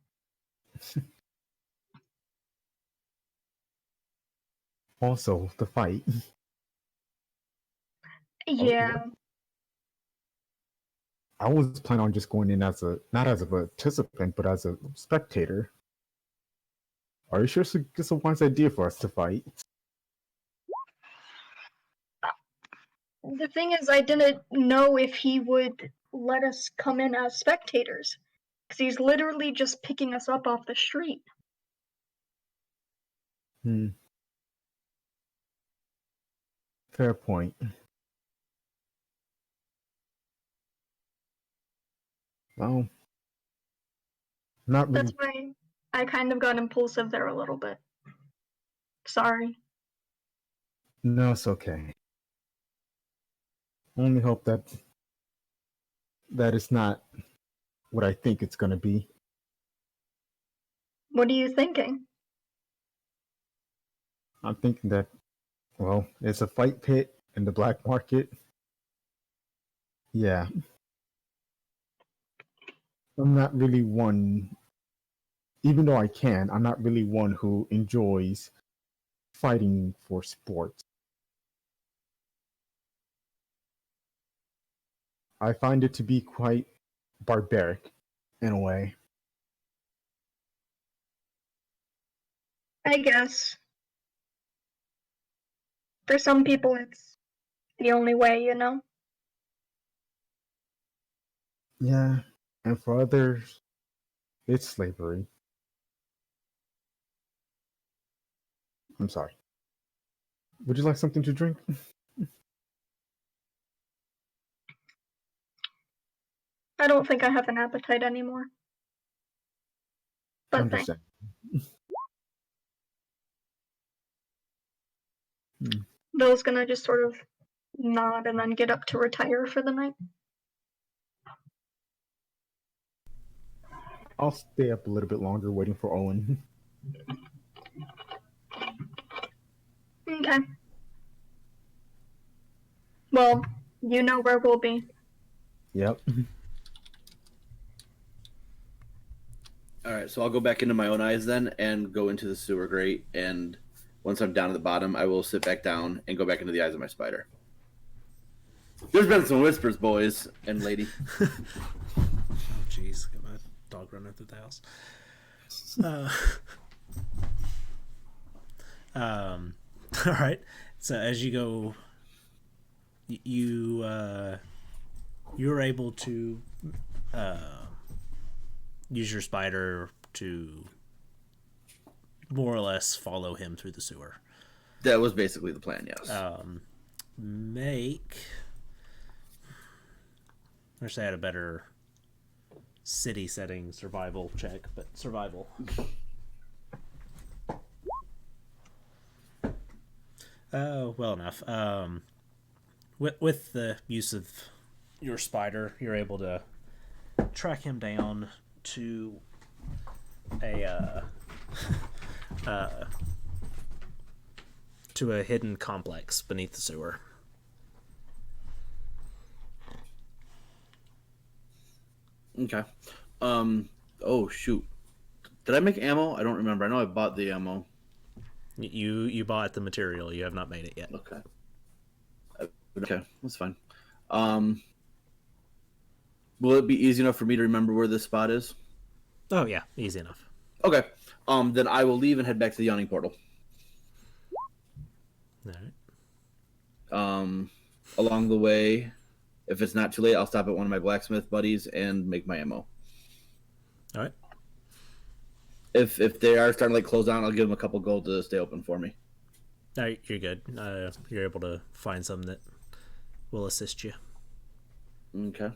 Also, the fight. Yeah. I was planning on just going in as not as a participant, but as a spectator. Are you sure it's a wise idea for us to fight? The thing is, I didn't know if he would let us come in as spectators. Because he's literally just picking us up off the street. Fair point. Well, not really. That's why I kind of got impulsive there a little bit. Sorry. No, it's okay. Only hope that it's not what I think it's gonna be. What are you thinking? I'm thinking that, well, it's a fight pit in the black market. Yeah. I'm not really one, even though I'm not really one who enjoys fighting for sports. I find it to be quite barbaric in a way. I guess. For some people, it's the only way, you know? Yeah. And for others, it's slavery. I'm sorry. Would you like something to drink? I don't think I have an appetite anymore. But thanks. Understand. Bill's gonna just sort of nod and then get up to retire for the night. I'll stay up a little bit longer waiting for Owen. Okay. Well, you know where we'll be. Yep. All right, so I'll go back into my own eyes then and go into the sewer grate. And once I'm down at the bottom, I will sit back down and go back into the eyes of my spider. There's been some whispers, boys and lady. Oh, jeez. Got my dog running through the house. All right. So as you go, you're able to use your spider to more or less follow him through the sewer. That was basically the plan, yes. Make. I wish I had a better city setting survival check, but survival. Well enough. With the use of your spider, you're able to track him down to a to a hidden complex beneath the sewer. Okay. Oh shoot. Did I make ammo? I don't remember. I know I bought the ammo. You bought the material. You have not made it yet. Okay. Okay, that's fine. Will it be easy enough for me to remember where this spot is? Oh yeah, easy enough. Okay. Then I will leave and head back to the yawning portal. All right. Along the way, if it's not too late, I'll stop at one of my blacksmith buddies and make my ammo. All right. If they are starting to close down, I'll give them a couple gold to stay open for me. All right, you're good. You're able to find some that will assist you. Okay.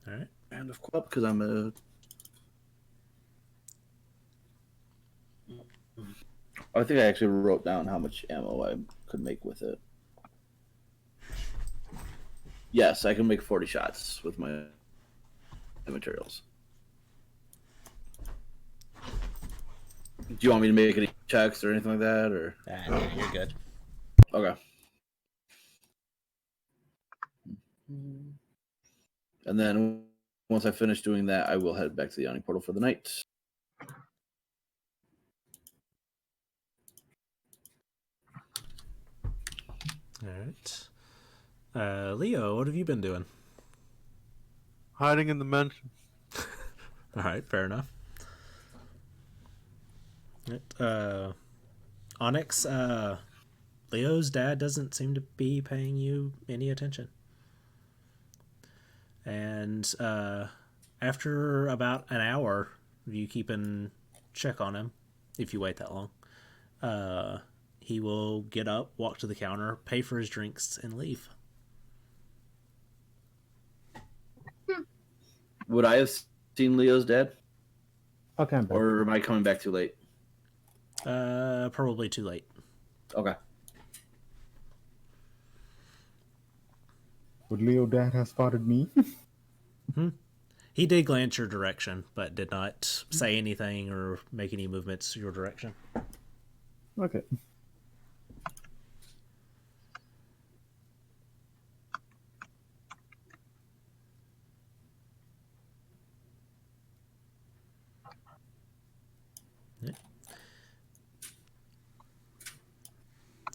All right. hand of up because I'm a. I think I actually wrote down how much ammo I could make with it. Yes, I can make 40 shots with my materials. Do you want me to make any checks or anything like that, or? No, you're good. Okay. And then once I finish doing that, I will head back to the yawning portal for the night. All right. Leo, what have you been doing? Hiding in the mansion. All right, fair enough. Right, Onyx, Leo's dad doesn't seem to be paying you any attention. And after about an hour of you keeping check on him, if you wait that long, he will get up, walk to the counter, pay for his drinks, and leave. Would I have seen Leo's dad, Okay, I'm back. or am I coming back too late? Probably too late. Okay. Would Leo Dad have spotted me? He did glance your direction, but did not say anything or make any movements your direction. Okay.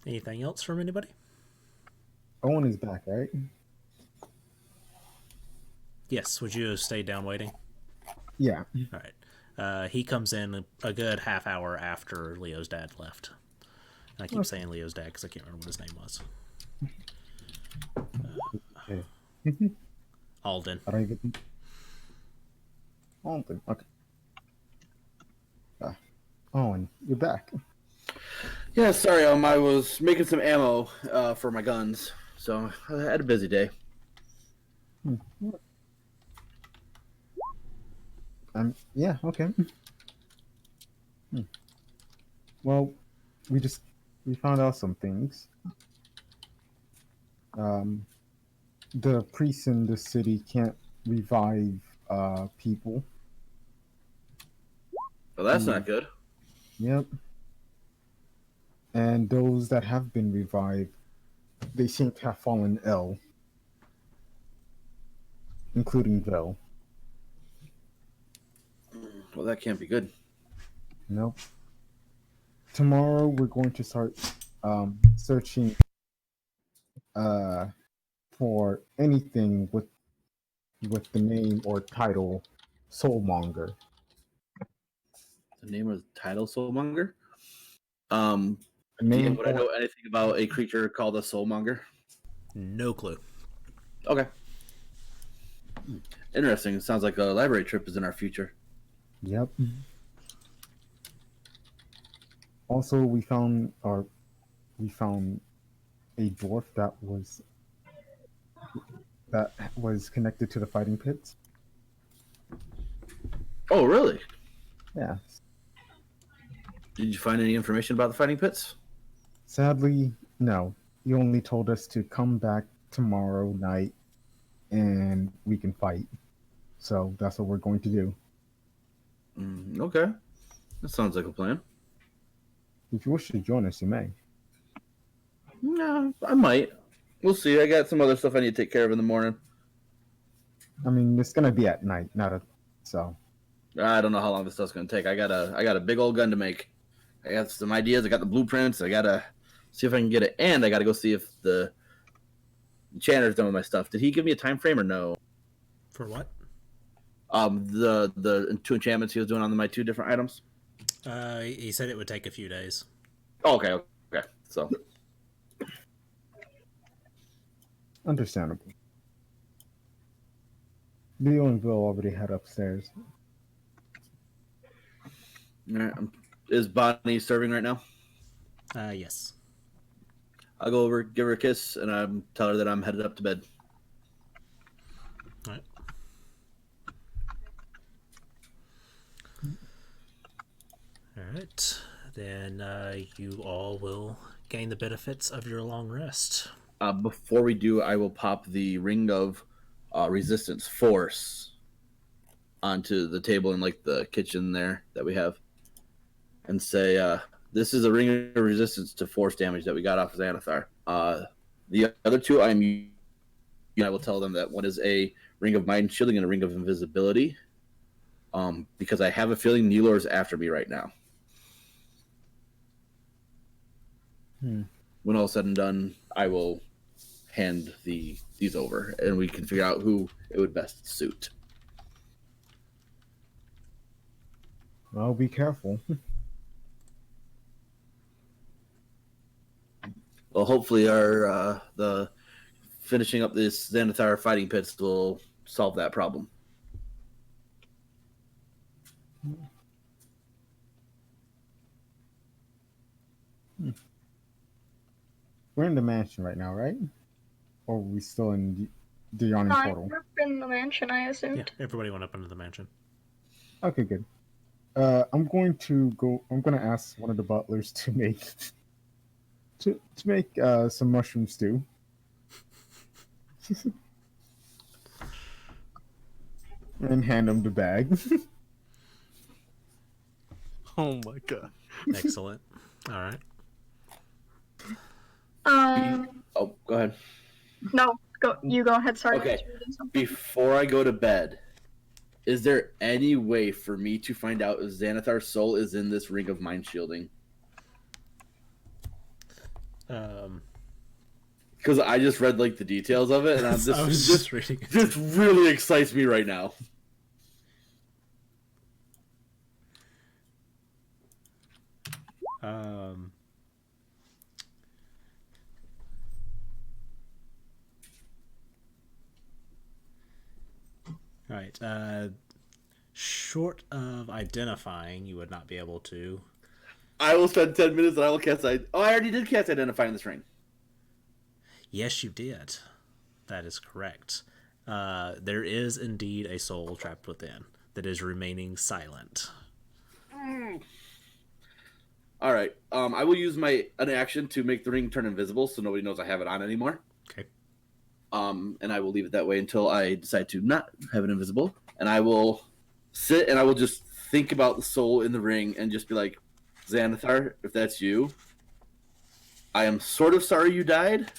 Anything else from anybody? Owen is back, right? Yes, would you have stayed down waiting? Yeah. All right. He comes in a good half hour after Leo's dad left. And I keep saying Leo's dad because I can't remember what his name was. Okay. Alden. I don't even. Alden. Okay. Owen, you're back. Yeah, sorry. I was making some ammo for my guns, so I had a busy day. Yeah. Okay. Well, we found out some things. The priests in the city can't revive people. Well, that's not good. Yep. And those that have been revived, they seem to have fallen ill, including Vel. Well, that can't be good. Nope. Tomorrow we're going to start searching for anything with the name or title Soulmonger. The name of the title, Soulmonger. The DM, name would I know anything about a creature called a Soulmonger? No clue. Okay. Interesting. It sounds like a library trip is in our future. Yep. Also, we found a dwarf that was connected to the fighting pits. Oh, really? Yeah. Did you find any information about the fighting pits? Sadly, no. He only told us to come back tomorrow night and we can fight. So that's what we're going to do. Okay. That sounds like a plan. If you wish to join us, you may. No, I might. We'll see. I got some other stuff I need to take care of in the morning. I mean, it's gonna be at night, so. I don't know how long this stuff's gonna take. I got a big old gun to make. I got some ideas. I got the blueprints. I gotta see if I can get it, and I gotta go see if the enchanter's done with my stuff. Did he give me a time frame or no? For what? The two enchantments he was doing on my two different items. He said it would take a few days. Oh, okay. So Understandable. Leo and Bill already head upstairs. all right. Is Bonnie serving right now? Yes. I'll go over, give her a kiss, and tell her that I'm headed up to bed. All right. Alright. Then you all will gain the benefits of your long rest. Before we do, I will pop the ring of resistance force onto the table in like the kitchen there that we have, and say, "This is a ring of resistance to force damage that we got off of Xanathar." The other two, I will tell them that one is a ring of mind shielding and a ring of invisibility, because I have a feeling Nelor is after me right now. When all is said and done, I will hand these over, and we can figure out who it would best suit. Well, be careful. Well, hopefully, our the finishing up this Xanathar fighting pits will solve that problem. We're in the mansion right now, right? Or are we still in the yawning I portal? grew up in the mansion, I assumed. Yeah, everybody went up into the mansion. Okay, good. I'm going to go. I'm going to ask one of the butlers to make make some mushroom stew. And hand him the bag. Oh my god. Excellent. Alright. Oh, go ahead. No, you go ahead, sorry. Okay. You were doing something. Before I go to bed, is there any way for me to find out if Xanathar's soul is in this ring of mind shielding? Because I just read like the details of it, and I'm I was just reading it. Just really excites me right now. Right. Short of identifying, you would not be able to. I will spend 10 minutes and I will cast. I already did cast Identify in this ring. Yes, you did. That is correct. There is indeed a soul trapped within that is remaining silent. All right. I will use an action to make the ring turn invisible, so nobody knows I have it on anymore. Okay. And I will leave it that way until I decide to not have it invisible. And I will sit and I will just think about the soul in the ring and just be like, Xanathar, if that's you, I am sort of sorry you died,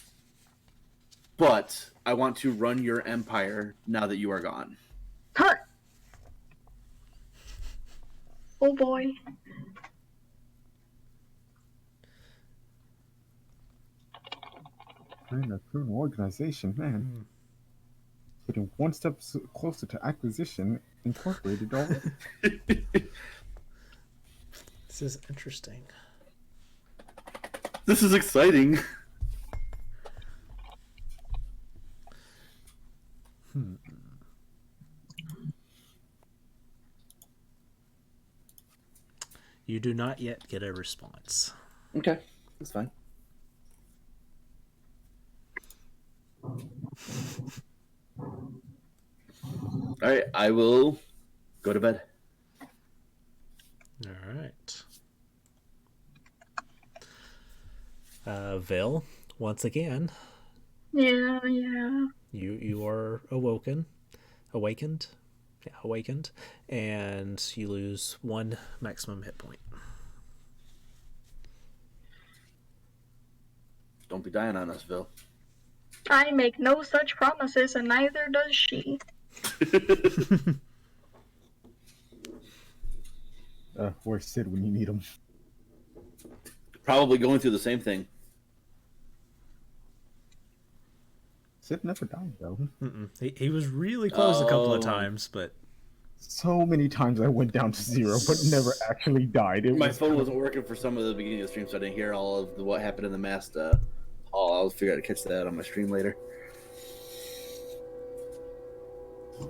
but I want to run your empire now that you are gone. Hurt! Oh boy. Man, a current organization, man. Getting one step closer to acquisition incorporated already. This is interesting. This is exciting. You do not yet get a response. Okay, that's fine. All right, I will go to bed. All right. Vil, once again, Yeah. you are awakened, and you lose 1 maximum hit point. Don't be dying on us, Bill. I make no such promises, and neither does she. Where's Sid when you need him? Probably going through the same thing. Sid never died, though. He was really close a couple of Oh. times, but So many times I went down to 0, but never actually died. My phone wasn't working for some of the beginning of the stream, so I didn't hear all of what happened in the mass hall. I'll figure out to catch that on my stream later.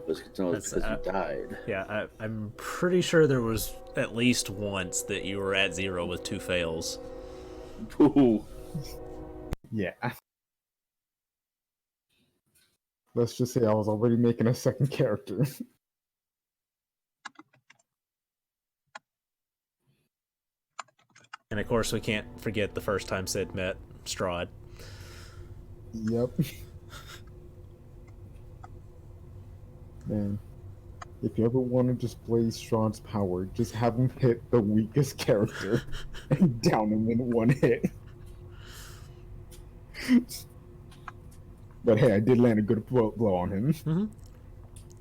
Because you died. yeah, I'm pretty sure there was at least once that you were at 0 with 2 fails. Ooh. Yeah. Let's just say I was already making a second character. And of course, we can't forget the first time Sid met Strahd. Yep. Man, if you ever want to display Strahd's power, just have him hit the weakest character and down him in one hit. But hey, I did land a good blow on him.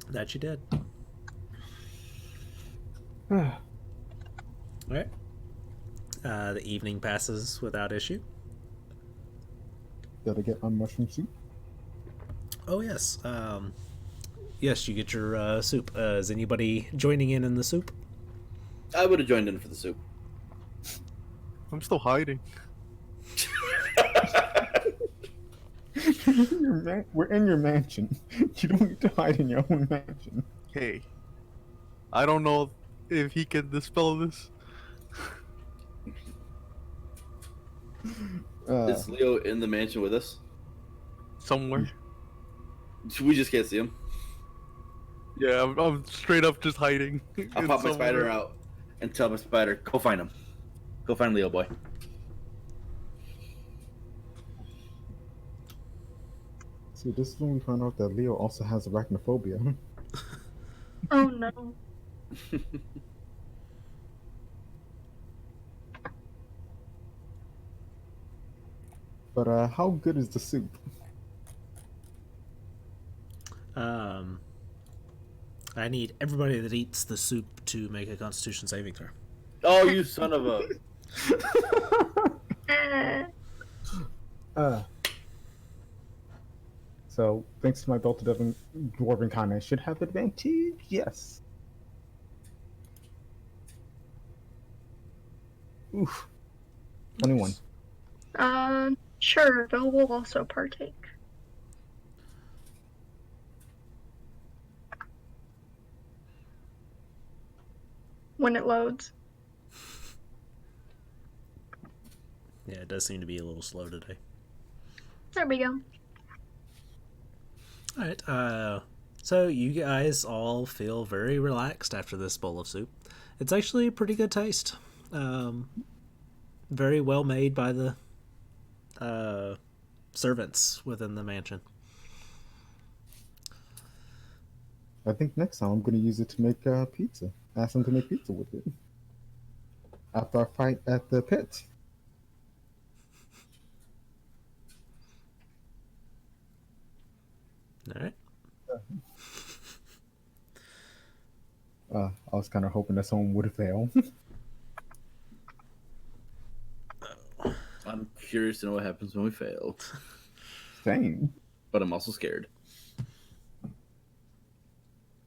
That you did. Ah, All right. The evening passes without issue. Gotta get my mushroom soup. Oh yes. Yes, you get your soup. Is anybody joining in the soup? I would have joined in for the soup. I'm still hiding. We're in your mansion. You don't need to hide in your own mansion. Hey, I don't know if he can dispel this. Is Leo in the mansion with us? Somewhere. We just can't see him. Yeah, I'm straight up just hiding. I'll in pop my somewhere. spider out and tell my spider, go find him. Go find Leo boy. See, this is when we found out that Leo also has arachnophobia. Oh no. But how good is the soup? I need everybody that eats the soup to make a Constitution saving throw. Oh, you son of a... So, thanks to my belted dwarven con, I should have advantage. Yes. Oof. 21. Sure, Bill will also partake. When it loads. Yeah, it does seem to be a little slow today. There we go. All right. So you guys all feel very relaxed after this bowl of soup. It's actually a pretty good taste. Very well made by the servants within the mansion. I think next time I'm going to use it to make pizza. Ask them to make pizza with it. After our fight at the pit. All right. I was kind of hoping that someone would fail. I'm curious to know what happens when we fail. Same. But I'm also scared.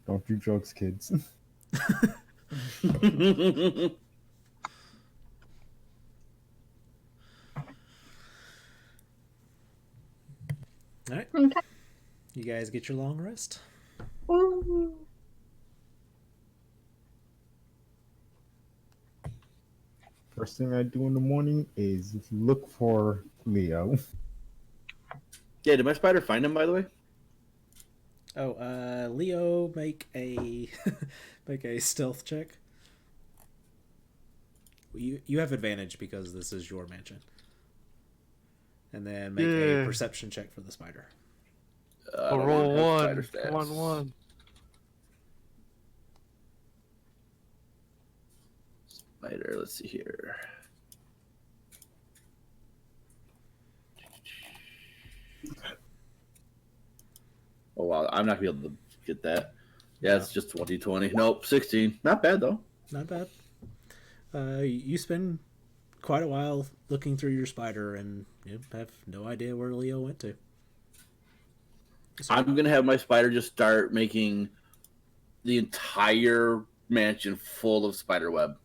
Don't do drugs, kids. All right. Okay. You guys get your long rest. Ooh. First thing I do in the morning is look for Leo. Yeah, did my spider find him, by the way? Oh, Leo, make a make a stealth check. You have advantage because this is your mansion. And then make a perception check for the spider. I don't Roll even have one. spider Come stats. on, one. Spider, let's see here. Oh wow, I'm not gonna be able to get that. Yeah, it's just 2020. Nope, 16. Not bad though. Not bad. You spend quite a while looking through your spider and you have no idea where Leo went to. So, I'm gonna have my spider just start making the entire mansion full of spider web.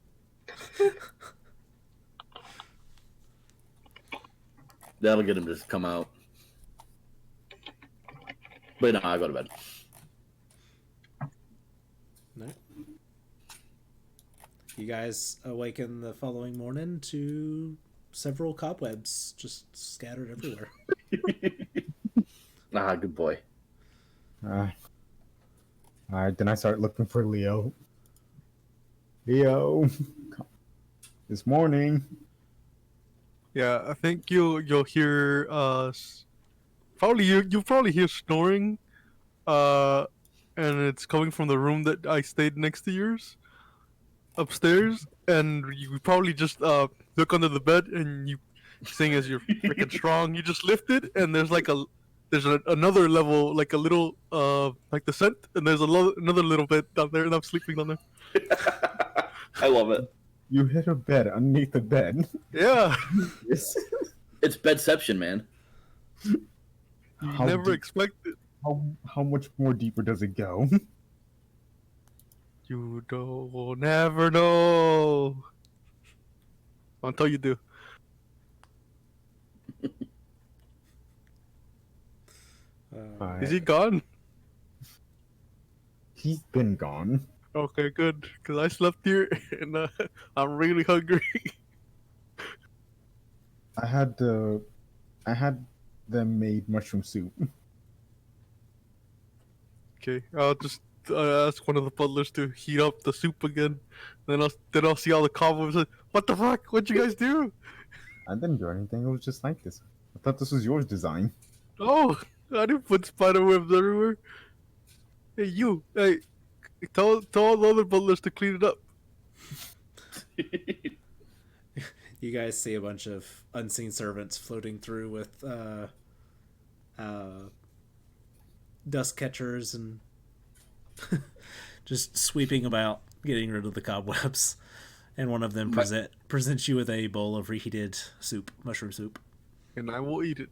That'll get him to come out. But no, I go to bed. no. You guys awaken the following morning to several cobwebs just scattered everywhere. Ah, good boy. Alright, then I start looking for Leo. Leo, this morning. Yeah, I think you'll hear probably you'll probably hear snoring, uh, and it's coming from the room that I stayed next to yours upstairs, and you probably just look under the bed and you, seeing as you're freaking strong, you just lift it, and another level, like a little like descent, and there's another little bit down there, and I'm sleeping down there. I love it. You hit a bed underneath the bed. Yeah, Yes. It's bedception, man. you How never deep- expect it. How much more deeper does it go? You don't never know until you do. Is he gone? He's been gone. Okay, good. Cause I slept here and I'm really hungry. I had them made mushroom soup. Okay, I'll just ask one of the butlers to heat up the soup again. Then I'll see all the cobwebs. Like, what the fuck? What'd you guys do? I didn't do anything. It was just like this. I thought this was yours design. Oh, I didn't put spider webs everywhere. Hey, you. Hey, tell all the other butlers to clean it up. You guys see a bunch of unseen servants floating through with dust catchers and just sweeping about, getting rid of the cobwebs. And one of them presents you with a bowl of reheated soup, mushroom soup. And I will eat it.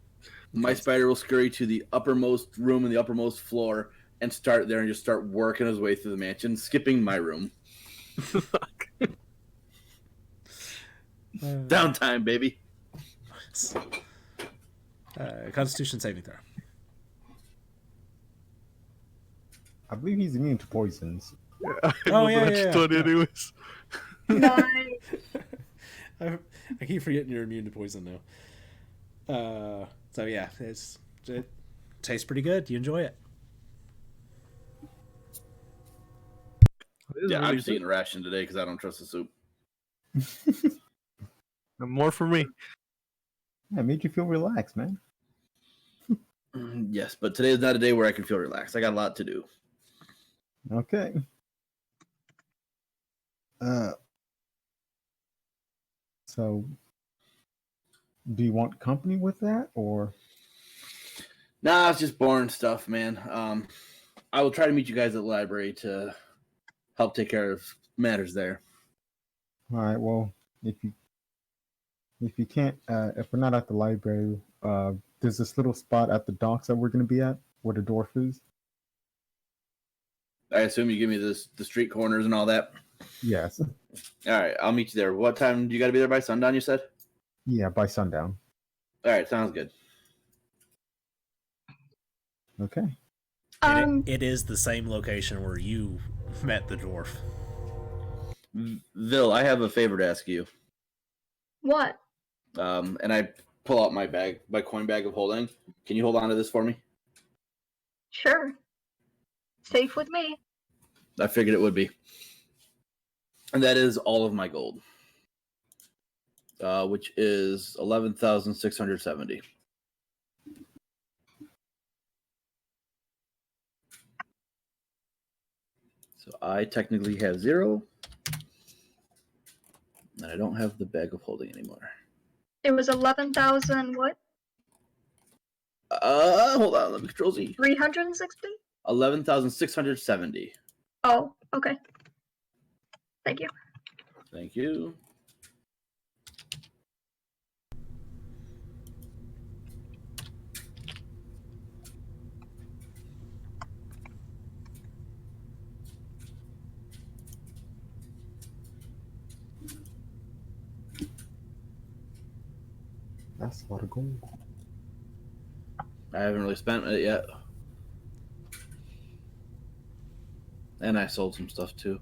My spider will scurry to the uppermost room and the uppermost floor and start there and just start working his way through the mansion, skipping my room. Downtime, baby. Constitution saving throw. I believe he's immune to poisons. Yeah, I Oh, know yeah, that's yeah, done yeah. anyways. Nice. I keep forgetting you're immune to poison now. So yeah, it tastes pretty good. You enjoy it. It is Yeah, I'm really just good. eating a ration today because I don't trust the soup. And more for me. Yeah, it made you feel relaxed, man. Yes, but today is not a day where I can feel relaxed. I got a lot to do. Okay. So do you want company with that, or Nah, it's just boring stuff, man. I will try to meet you guys at the library to help take care of matters there. all right? Well, if you can't, if we're not at the library, there's this little spot at the docks that we're gonna be at, where the dwarf is. I assume you give me the street corners and all that. Yes. All right, I'll meet you there. What time do you got to be there by sundown? You said. Yeah, by sundown. All right, sounds good. Okay. It is the same location where you met the dwarf. Vil, I have a favor to ask you. What? And I pull out my coin bag of holding. Can you hold on to this for me? Sure. Safe with me. I figured it would be. And that is all of my gold, which is 11,670. So I technically have 0, and I don't have the bag of holding anymore. It was 11,000 what? Hold on, let me control Z. 360? 11,670. Oh, okay. Thank you. Thank you. That's a lot of gold. I haven't really spent it yet. And I sold some stuff too.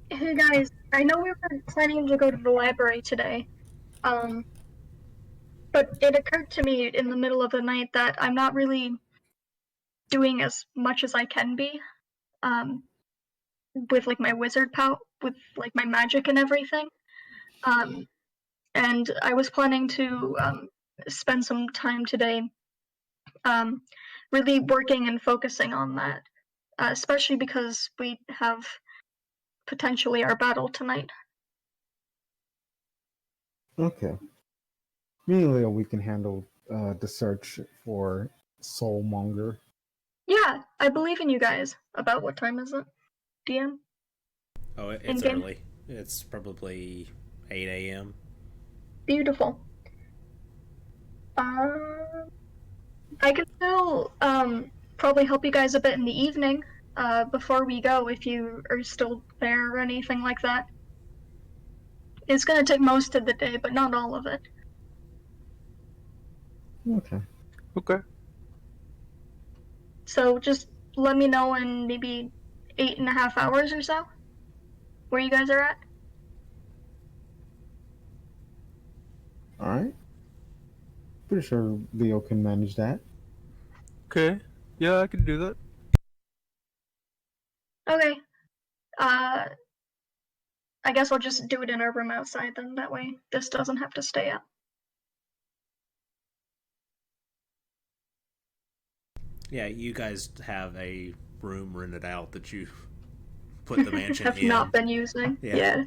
Hey guys, I know we were planning to go to the library today, but it occurred to me in the middle of the night that I'm not really doing as much as I can be. with like my wizard power, with like my magic and everything. And I was planning to spend some time today really working and focusing on that, especially because we have potentially our battle tonight. Okay. Me and Leo, we can handle the search for Soulmonger. Yeah, I believe in you guys. About what time is it, DM? Oh, it's In-game? early. It's probably 8 a.m. Beautiful. I can still probably help you guys a bit in the evening before we go if you are still there or anything like that. It's gonna take most of the day, but not all of it. Okay. Okay. So just let me know in maybe 8.5 hours or so where you guys are at. All right. Pretty sure Leo can manage that. Okay. Yeah, I can do that. Okay. I guess I'll just do it in our room outside then. That way this doesn't have to stay up. Yeah, you guys have a room rented out that you put the mansion Have in. not been using. Yeah. Yeah.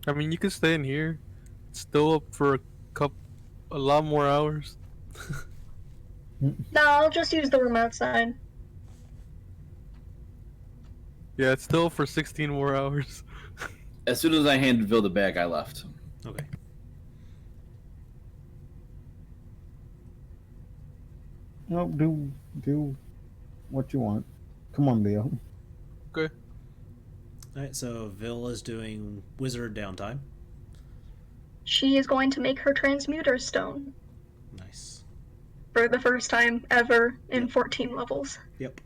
I mean, you can stay in here. It's still up for a lot more hours. No, I'll just use the room outside. Yeah, it's still for 16 more hours. As soon as I handed Vil the bag, I left. Okay. No, do what you want. Come on, Leo. Okay. Alright, so Vil is doing wizard downtime. She is going to make her transmuter stone Nice. for the first time ever in Yep. 14 levels. Yep.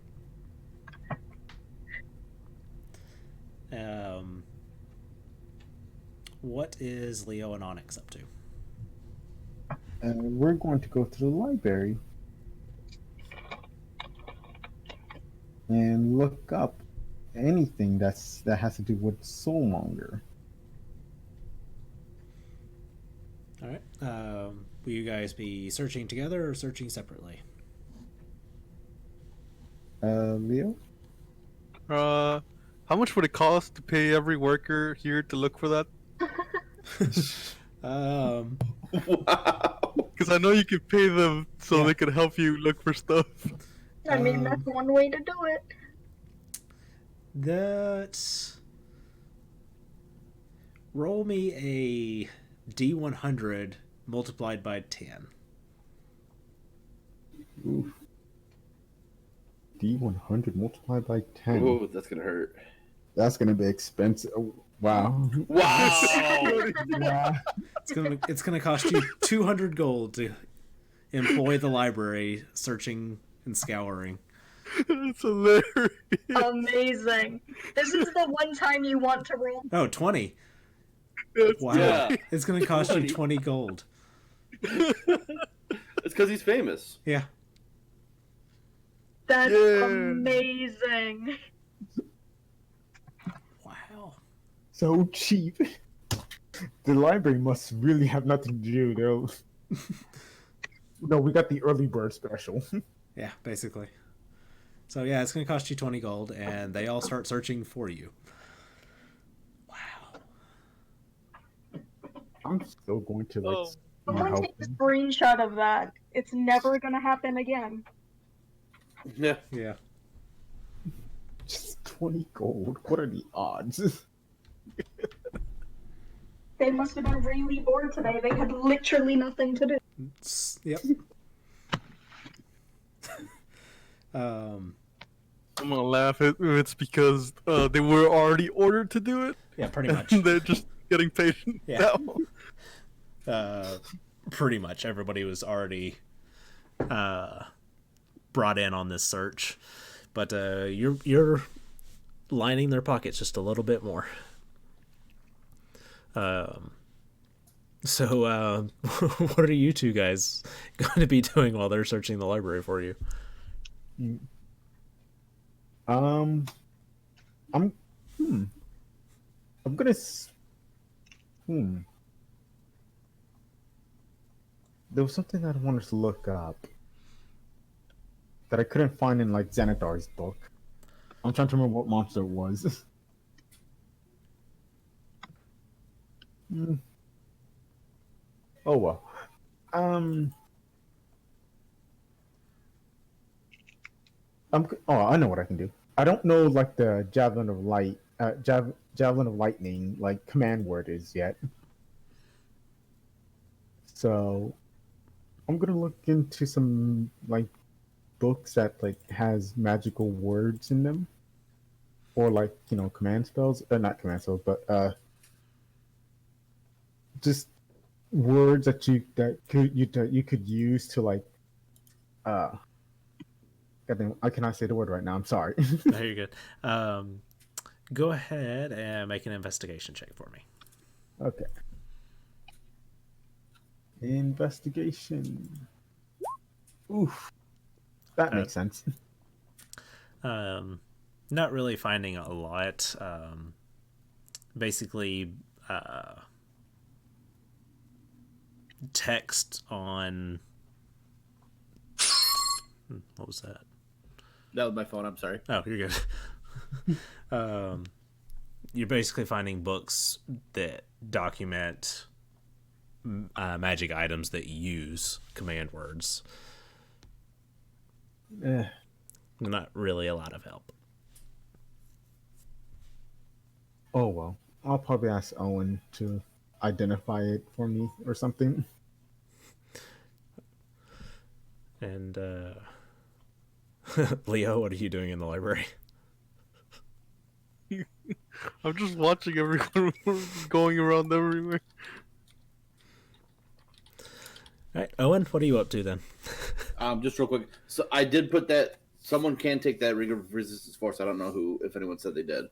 What is Leo and Onyx up to? We're going to go to the library and look up anything that has to do with Soulmonger. Alright. Will you guys be searching together or searching separately? Leo? How much would it cost to pay every worker here to look for that? Um, Wow. Because I know you can pay them so Yeah. they can help you look for stuff. I mean, that's one way to do it. that. Roll me a D100 multiplied by 10. Oof. D100 multiplied by 10. Ooh, that's gonna hurt. That's gonna be expensive. Oh, wow. Wow. Yeah. It's gonna cost you 200 gold to employ the library searching and scouring. It's hilarious. Amazing. This is the one time you want to roll. Oh, 20. Wow. Yeah. It's gonna cost you 20. 20 gold. It's because he's famous. Yeah. That's Yeah. amazing. Wow. So cheap. The library must really have nothing to do. No, we got the early bird special. Yeah, basically. So yeah, it's gonna cost you 20 gold, and they all start searching for you. Wow. I'm still going to like. Oh. Someone help take a them. screenshot of that. It's never gonna happen again. Yeah. Yeah. Just 20 gold. What are the odds? They must have been really bored today. They had literally nothing to do. Yep. I'm gonna laugh if it's because they were already ordered to do it. Yeah, pretty much. And they're just getting patient Yeah. now. Pretty much everybody was already brought in on this search, but you're lining their pockets just a little bit more. So what are you two guys going to be doing while they're searching the library for you? I'm hmm. I'm gonna hmm. There was something that I wanted to look up that I couldn't find in like Xanathar's book. I'm trying to remember what monster it was. Hmm. Oh well. Um. Oh, I know what I can do. I don't know like the javelin of lightning like command word is yet. So I'm gonna look into some like books that like has magical words in them, or like command spells, not command spells, but just words that you could use to like uh. Goddamn, I cannot say the word right now. I'm sorry. No, you're good. Go ahead and make an investigation check for me. Okay. Investigation. Oof, that Uh, makes sense. Not really finding a lot. Basically, text on. What was that? That was my phone. I'm sorry. Oh, you're good. You're basically finding books that document magic items that use command words. Eh, Not really a lot of help. oh well. I'll probably ask Owen to identify it for me or something. And Leo, what are you doing in the library? I'm just watching everyone going around everywhere. All right, Owen, what are you up to then? Just real quick. So I did put that. Someone can take that ring of resistance force. I don't know who, if anyone said they did.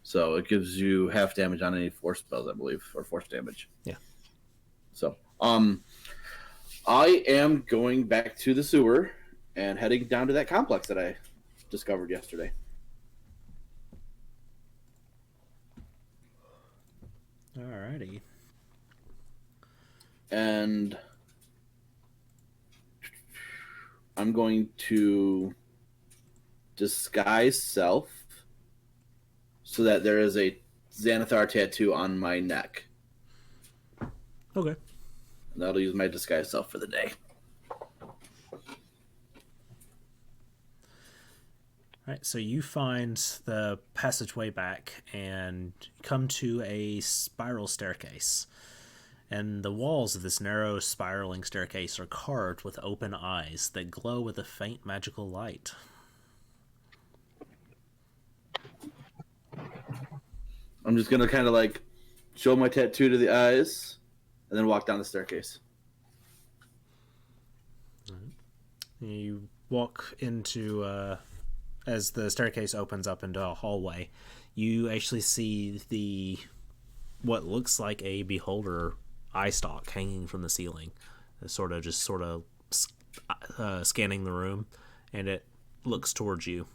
So it gives you half damage on any force spells, I believe, or force damage. Yeah. So, I am going back to the sewer and heading down to that complex that I discovered yesterday. Alrighty. And I'm going to disguise self so that there is a Xanathar tattoo on my neck. Okay. And that'll use my disguise self for the day. All right, so you find the passageway back and come to a spiral staircase. And the walls of this narrow, spiraling staircase are carved with open eyes that glow with a faint magical light. I'm just gonna kind of like show my tattoo to the eyes, and then walk down the staircase. You walk into, as the staircase opens up into a hallway, you actually see what looks like a beholder eye stalk hanging from the ceiling, sort of scanning the room, and it looks towards you.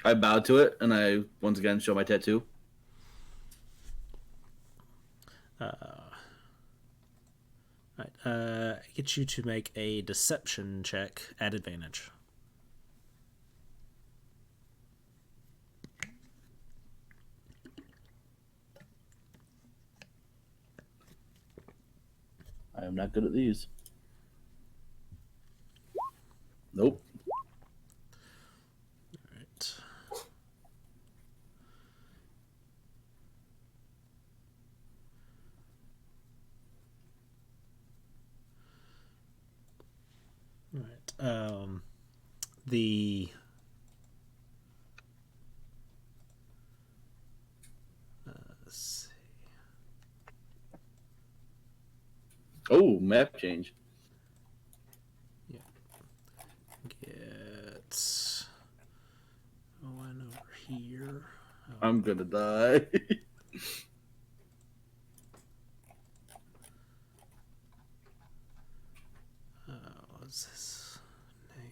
I bow to it, and I once again show my tattoo. Get you to make a deception check at advantage. I am not good at these. Nope. Right. Right. The let's see. Oh, map change. Get Owen over here. I'm gonna die. What's his name?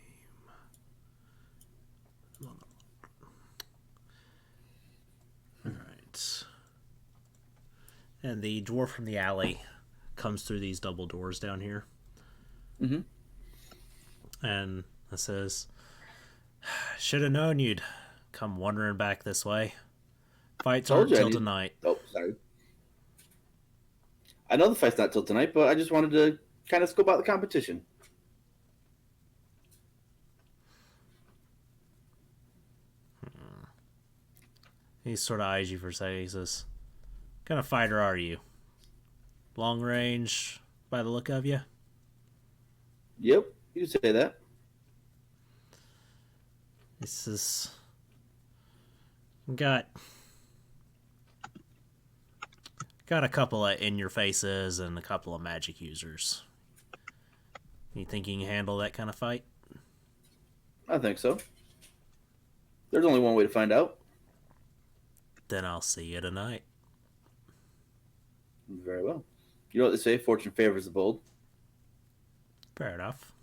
And the dwarf from the alley comes through these double doors down here. Mhm. And it says, should have known you'd come wandering back this way. Fights Told aren't you I till need- tonight. Oh, sorry. I know the fight's not till tonight, but I just wanted to kind of scope out the competition. He sort of eyes you for a second. He says, what kind of fighter are you? Long range, by the look of you? Yep, you can say that. He says, got a couple of in-your-faces and a couple of magic users. You think you can handle that kind of fight? I think so. There's only one way to find out. Then I'll see you tonight. Very well. You know what they say? Fortune favors the bold. Fair enough.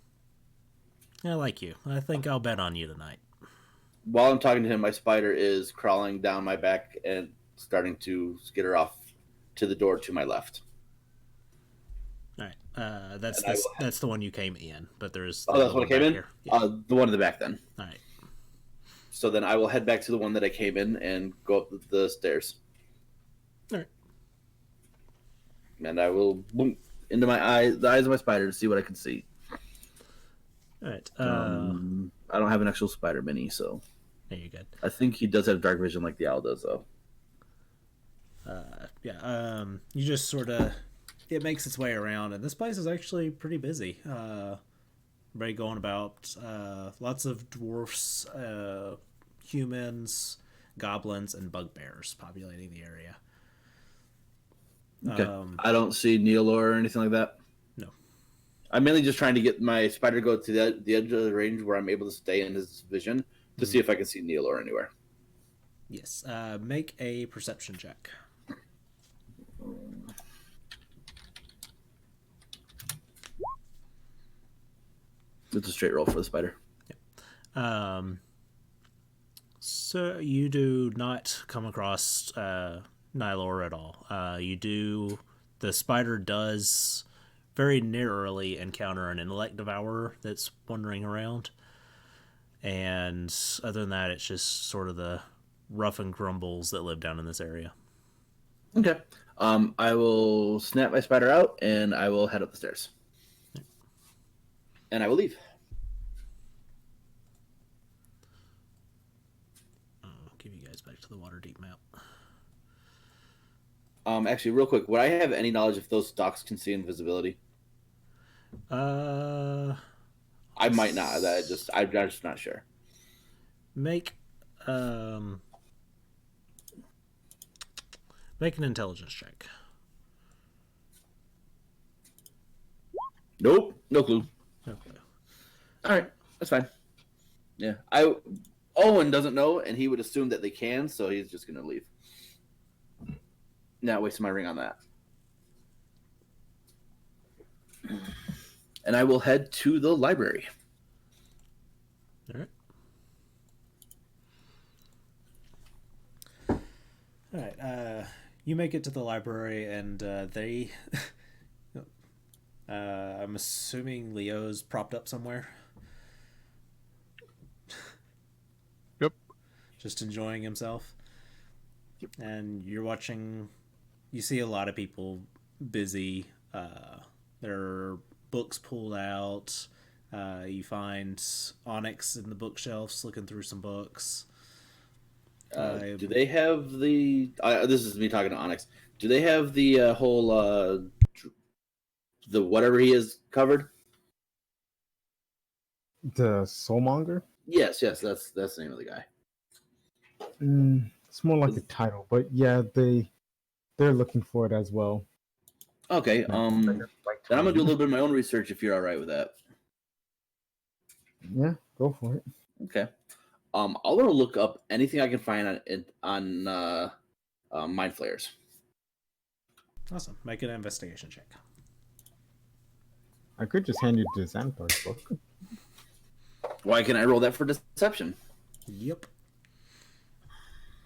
I like you. I think I'll bet on you tonight. While I'm talking to him, my spider is crawling down my back and starting to skitter off to the door to my left. All right. That's And I that's the one you came in, but there's Oh, that's the what I one came back in? here. Yeah. The one in the back then. All right. So then I will head back to the one that I came in and go up the stairs. All right. And I will boom into my eyes, the eyes of my spider, to see what I can see. All right. I don't have an actual spider mini, so There you good. I think he does have dark vision like the owl does, though. Yeah. You just sort of, it makes its way around, and this place is actually pretty busy. Everybody going about. Lots of dwarfs, humans, goblins, and bugbears populating the area. Okay. I don't see Neil or anything like that. No. I'm mainly just trying to get my spider to go to the edge of the range where I'm able to stay in his vision to see if I can see Neil or anywhere. Yes. Make a perception check. It's a straight roll for the spider. So you do not come across Nylor at all. The spider does very narrowly encounter an intellect devourer that's wandering around. And other than that, it's just sort of the rough and grumbles that live down in this area. Okay. I will snap my spider out and I will head up the stairs. And I will leave. I'll give you guys back to the Waterdeep map. Actually, real quick, would I have any knowledge if those docs can see invisibility? Uh, I might not. I'm just not sure. make an intelligence check. Nope, no clue. Okay. All right, that's fine. Yeah, Owen doesn't know, and he would assume that they can, so he's just gonna leave. Not wasting my ring on that. And I will head to the library. All right. All right. You make it to the library, and they. I'm assuming Leo's propped up somewhere. Yep. Just enjoying himself. And you're watching. You see a lot of people busy. There are books pulled out. You find Onyx in the bookshelves looking through some books. Do they have the? This is me talking to Onyx. Do they have the whole the whatever he is covered? The Soulmonger? Yes, that's the name of the guy. It's more like a title, but yeah, they're looking for it as well. Okay. Then I'm gonna do a little bit of my own research if you're all right with that. Yeah, go for it. Okay. I want to look up anything I can find on mind flayers. Awesome. Make an investigation check. I could just hand you the Xanathar's book. Why can I roll that for deception? Yep.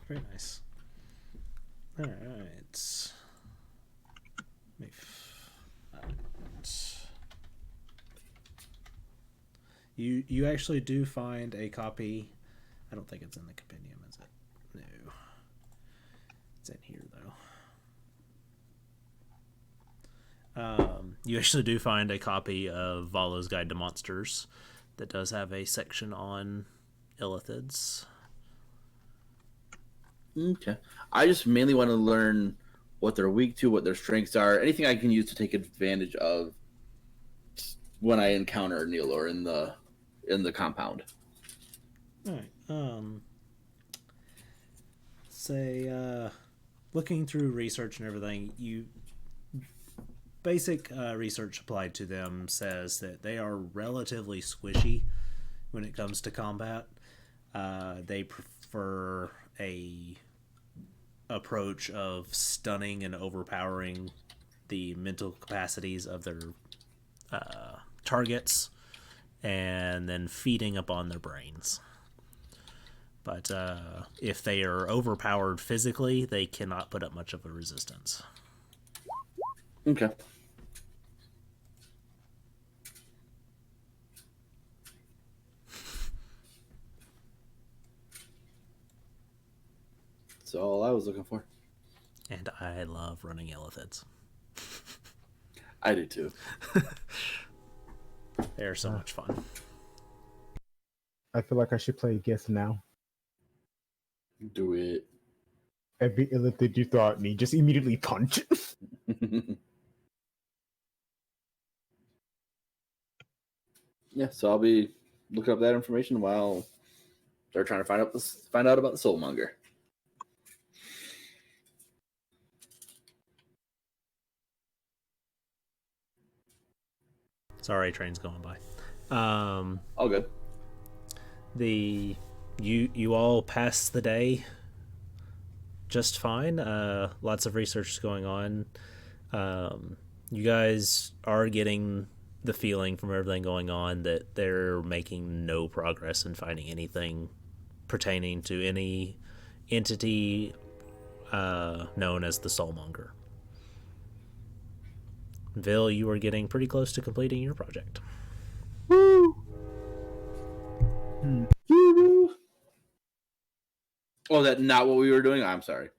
Very nice. All right. You actually do find a copy. I don't think it's in the compendium, is it? No. It's in here though. You actually do find a copy of Valo's Guide to Monsters that does have a section on illithids. Okay. I just mainly want to learn what they're weak to, what their strengths are, anything I can use to take advantage of when I encounter Neilor in the compound. All right. Say, looking through research and everything, you basic research applied to them says that they are relatively squishy when it comes to combat. They prefer a approach of stunning and overpowering the mental capacities of their targets and then feeding upon their brains. But if they are overpowered physically, they cannot put up much of a resistance. Okay. That's all I was looking for. And I love running illithids. I do too. They are so much fun. I feel like I should play Guess Now. Do it. Every illithid you throw at me, just immediately punch. Yeah, so I'll be looking up that information while they're trying to find out about the soulmonger. Sorry, train's going by. All good. You all pass the day just fine. Lots of research is going on. You guys are getting the feeling from everything going on that they're making no progress in finding anything pertaining to any entity known as the Soulmonger. Vil, you are getting pretty close to completing your project. Woo! Oh, that not what we were doing? I'm sorry.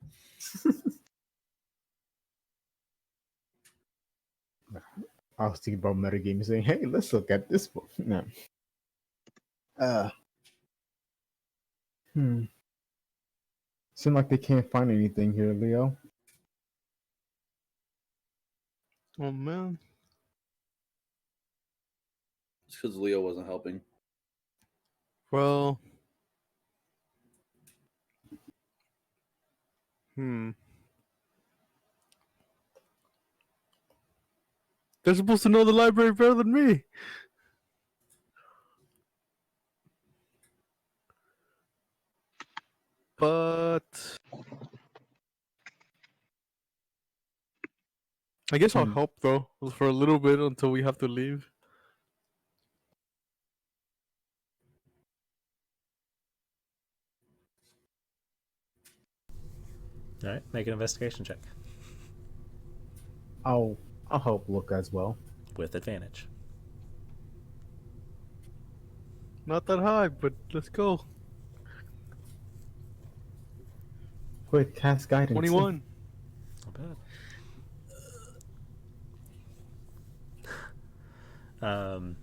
I was thinking about metagame saying, hey, let's look at this book. No. Seem like they can't find anything here, Leo. Oh man. It's because Leo wasn't helping. Well. They're supposed to know the library better than me. But I guess I'll help though for a little bit until we have to leave. All right, make an investigation check I'll help look as well. with advantage. Not that high, but let's go. Quick, cast guidance. 21. Not bad.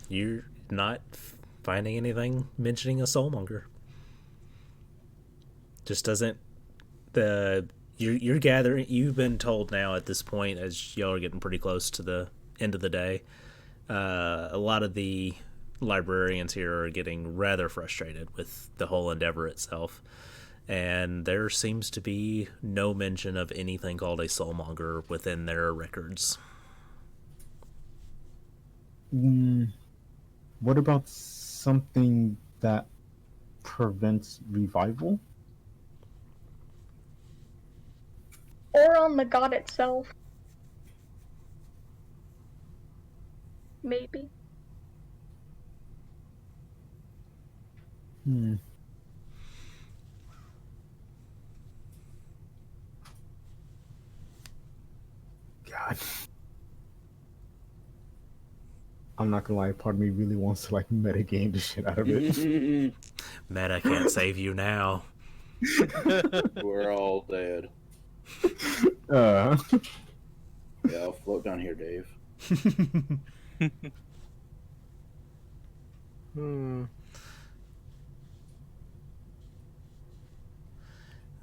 You're not finding anything mentioning a soulmonger. Just doesn't you're gathering. You've been told now at this point, as y'all are getting pretty close to the end of the day, a lot of the librarians here are getting rather frustrated with the whole endeavor itself. And there seems to be no mention of anything called a soulmonger within their records. What about something that prevents revival? Or on the god itself. Maybe. God. I'm not gonna lie, part of me really wants to like metagame the shit out of it. Meta can't save you now. We're all dead. Uh, Yeah, I'll float down here, Dave. Hmm.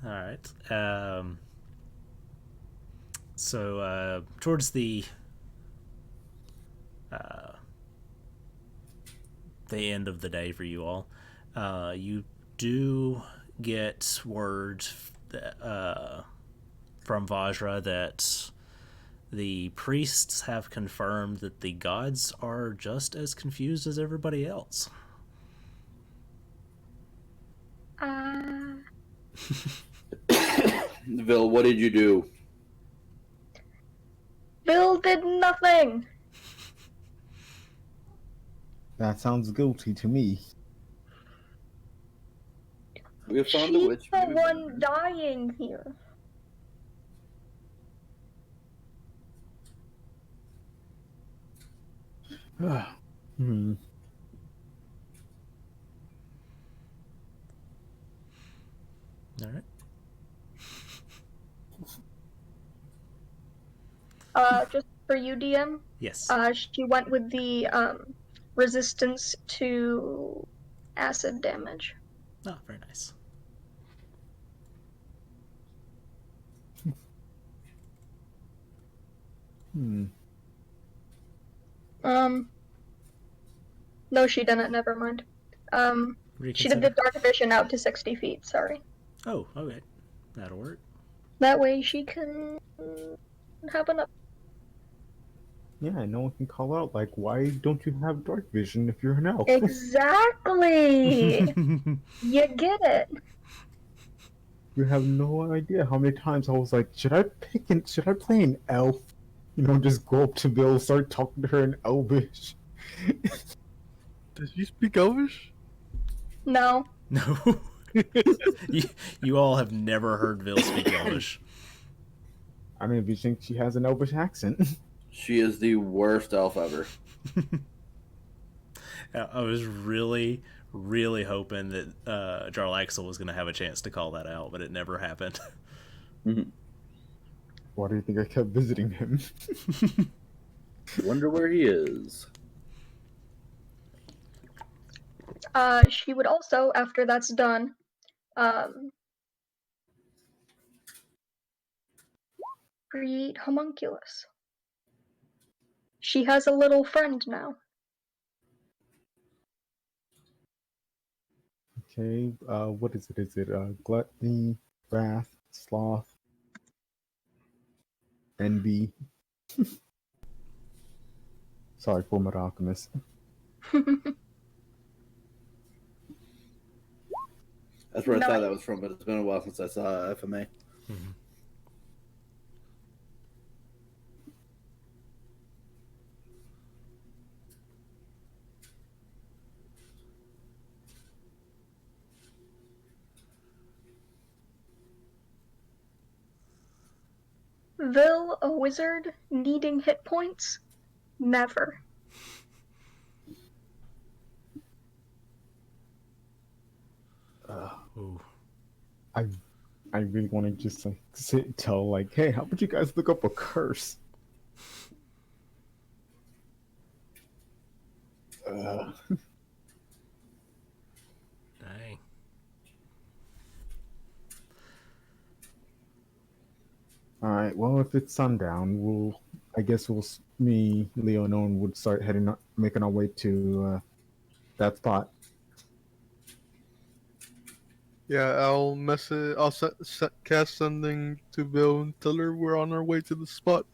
All right. So towards the end of the day for you all, you do get word from Vajra that the priests have confirmed that the gods are just as confused as everybody else. Vil, what did you do? Bill did nothing. that sounds guilty to me. We have found a She's witch. the maybe one dying here. Hmm. All right. Just for you, DM. Yes. She went with the resistance to acid damage. Oh, very nice. Hmm. No, she didn't. Never mind. She did Reconsider. the dark vision out to 60 feet. Sorry. Oh, okay. That'll work. That way she can have enough. Yeah, no one can call out like, why don't you have dark vision if you're an elf? Exactly. You get it. You have no idea how many times I was like, should I play an elf? You know, just go up to Bill, start talking to her in Elvish. Does she speak Elvish? No. No. you all have never heard Vil speak Elvish. I mean, if you think she has an Elvish accent. She is the worst elf ever. I was really, really hoping that Jarlaxle was going to have a chance to call that out, but it never happened. Why do you think I kept visiting him? Wonder where he is. She would also, after that's done, create homunculus. She has a little friend now. Okay, what is it? Is it gluttony, wrath, sloth, envy? Sorry, Fullmetal Alchemist. That's where I No. thought that was from, but it's been a while since I saw FMA. Mm-hmm. Vil, a wizard, needing hit points? Never. Ooh. I really want to just like sit and tell like, hey, how about you guys look up a curse? Dang. All right. Well, if it's sundown, I guess me, Leo, and Owen would start making our way to that spot. Yeah, I'll message. I'll cast something to Bill and tell her we're on our way to the spot.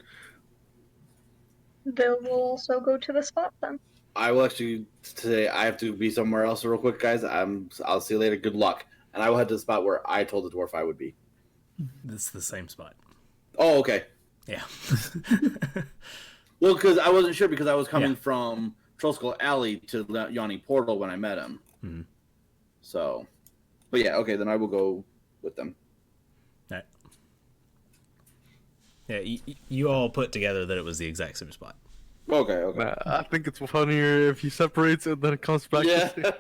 Vil will also go to the spot then. I will actually say I have to be somewhere else real quick, guys. I'll see you later. Good luck. And I will head to the spot where I told the dwarf I would be. This is the same spot. Oh, okay. Yeah. Well, because I wasn't sure because I was coming from Trollskull Alley to the Yawning Portal when I met him. Mm-hmm. So, but yeah, okay, then I will go with them. All right. Yeah, you all put together that it was the exact same spot. Okay. Nah, I think it's funnier if he separates and then it comes back. Yeah. To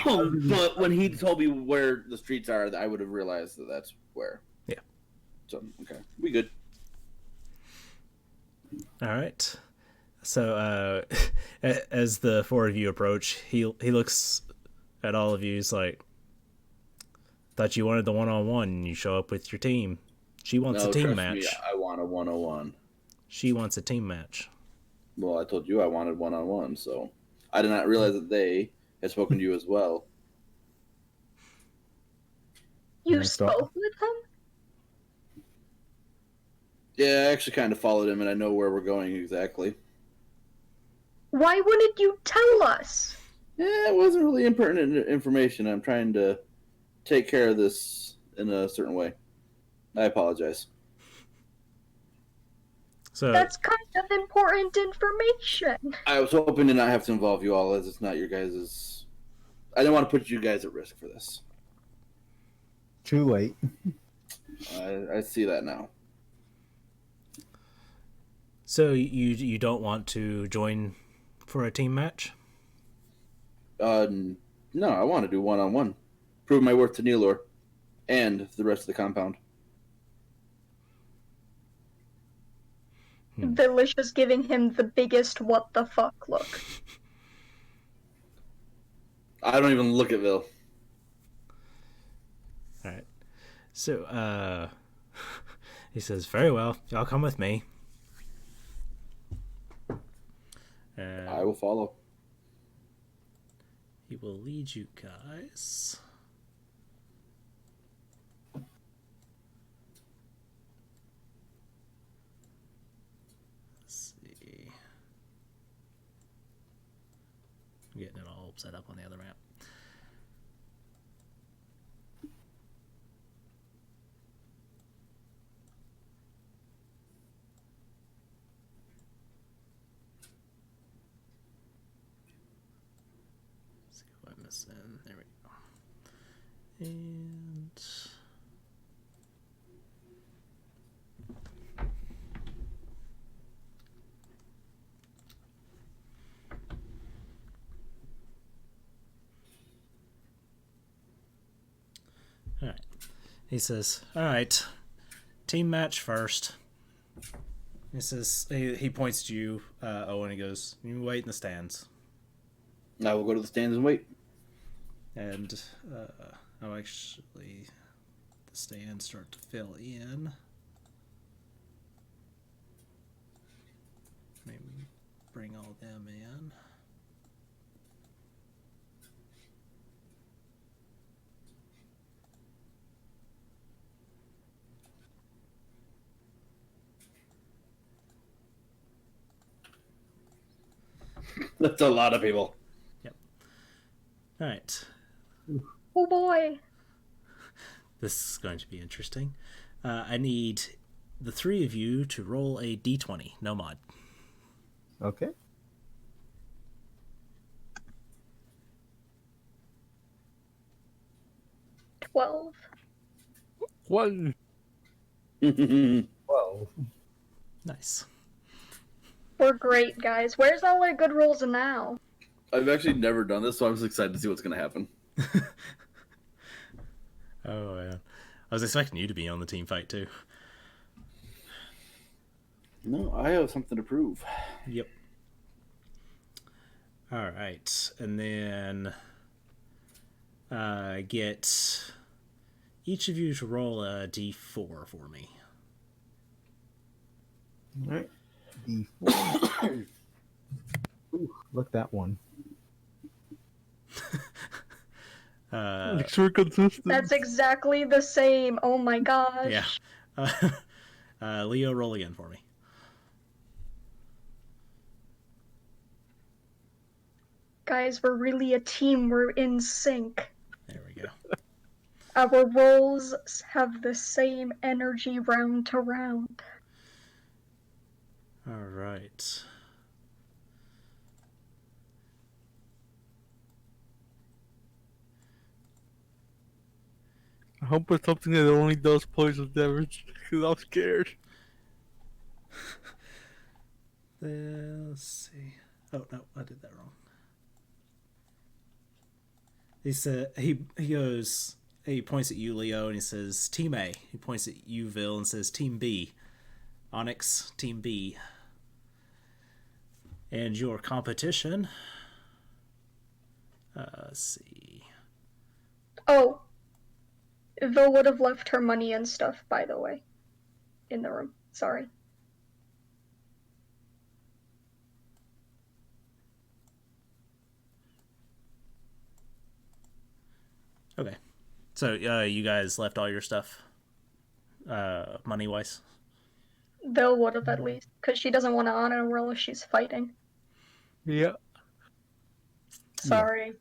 But when he told me where the streets are, I would have realized that that's where. Yeah. So okay, we good. All right. So as the four of you approach, he looks at all of you. He's like, "Thought you wanted the one-on-one, and you show up with your team. She wants No, a team trust match. me, I want a 101. She wants a team match." Well, I told you I wanted 1-on-1, so I did not realize that they had spoken to you as well. You Nice dog. spoke with him? Yeah, I actually kind of followed him, and I know where we're going exactly. Why wouldn't you tell us? Yeah, it wasn't really impertinent information. I'm trying to take care of this in a certain way. I apologize. So That's kind of important information. I was hoping to not have to involve you all, as it's not your guys'. I didn't want to put you guys at risk for this. Too late. I see that now. So you don't want to join for a team match? No, I want to do 1-on-1. Prove my worth to Neilor and the rest of the compound. Delicious giving him the biggest what the fuck look. I don't even look at Vil. All right. So he says, "Very well. Y'all come with me." And I will follow. he will lead you guys. Let's see. I'm getting it all set up on the other map. Let's see what I'm missing. There we go. And all right. He says, "All right, team match first." He says, he points to you, Owen. He goes, "You wait in the stands." I will go to the stands and wait. And oh, actually, the stands start to fill in. Maybe bring all them in. That's a lot of people. All right, Oh boy. this is going to be interesting. I need the three of you to roll a d20, no mod. Okay. $12. 1. Well, Nice. We're great, guys. Where's all our good rolls now? I've actually never done this, so I'm just excited to see what's going to happen. Oh man, I was expecting you to be on the team fight too. No, I have something to prove. Yep. All right, and then get each of you to roll a d4 for me. all right. D4. Ooh, look that one. Make sure consistent. That's exactly the same. Oh my gosh. Yeah. Leo, roll again for me. Guys, we're really a team. We're in sync. There we go. Our roles have the same energy round to round. All right. I hope it's something that only does poison damage, because I'm scared. Let's see. Oh no, I did that wrong. He said he goes. He points at you, Leo, and he says, "Team A." He points at you, Vil, and says, "Team B." Onyx, Team B. And your competition. Let's see. Oh, Vil would have left her money and stuff, by the way, in the room. Sorry. Okay. So you guys left all your stuff, money wise. Vil would have at least, because she doesn't want to honor a role if she's fighting. Yeah. Sorry.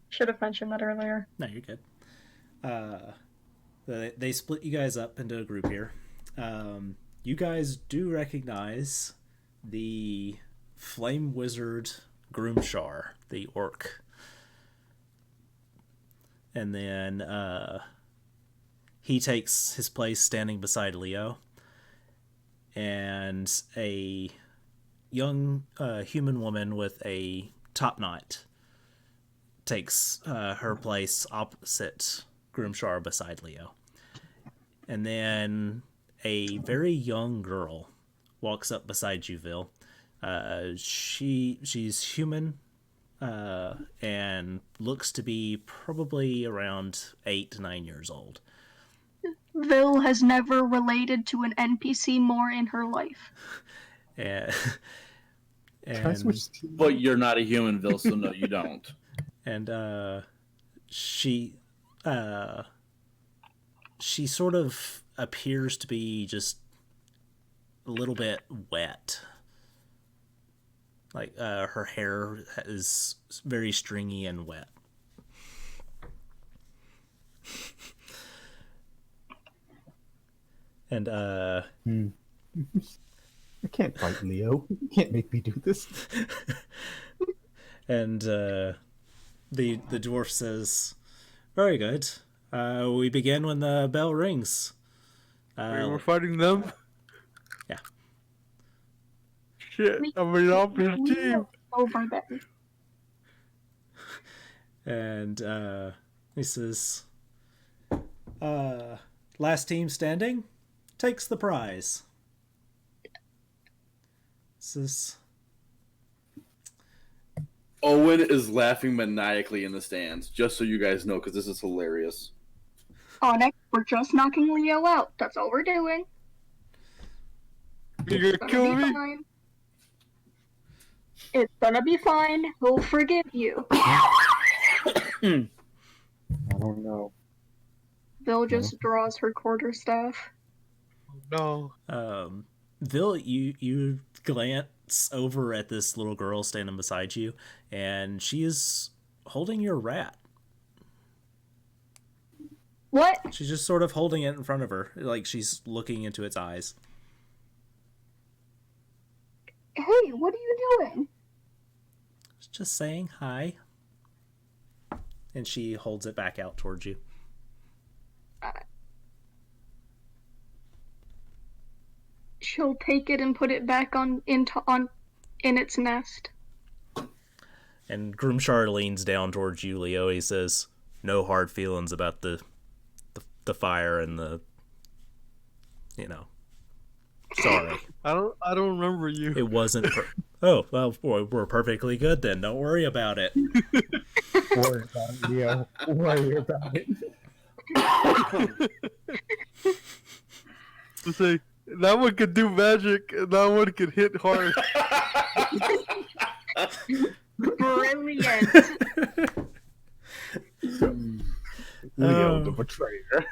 Should have mentioned that earlier. No, you're good. They split you guys up into a group here. You guys do recognize the Flame Wizard Groomshar, the orc. And then he takes his place standing beside Leo. And a young human woman with a top knot takes her place opposite Groomshar beside Leo. And then a very young girl walks up beside you, Vil. She's human and looks to be probably around 8 to 9 years old. Vil has never related to an NPC more in her life. And, Can I switch teams? But you're not a human, Vil, so no, you don't. and she sort of appears to be just a little bit wet. Like her hair is very stringy and wet. And I can't fight Leo. You can't make me do this. and the dwarf says, "Very good. We begin when the bell rings." We're fighting them? Yeah. Shit, I'm an opposite team. Over there. And he says, "Last team standing takes the prize." Says, Owen is laughing maniacally in the stands, just so you guys know, because this is hilarious. Onyx, we're just knocking Leo out. That's all we're doing. You gonna It's kill gonna be me? fine. It's gonna be fine. He'll forgive you. I don't know. Vil just draws her quarterstaff. No. Vil, you glance over at this little girl standing beside you, and she is holding your rat. What? She's just sort of holding it in front of her, like she's looking into its eyes. Hey, what are you doing? Just saying hi. And she holds it back out towards you. She'll take it and put it back in its nest. And Groomshar leans down towards you, Leo. He says, "No hard feelings about the fire and the, sorry. I don't remember you. It wasn't. Oh, well, we're perfectly good then. Don't worry about it." Worry about it, Leo. Worry about it. Let's say that one could do magic, and that one could hit hard. Brilliant. Leo, the betrayer.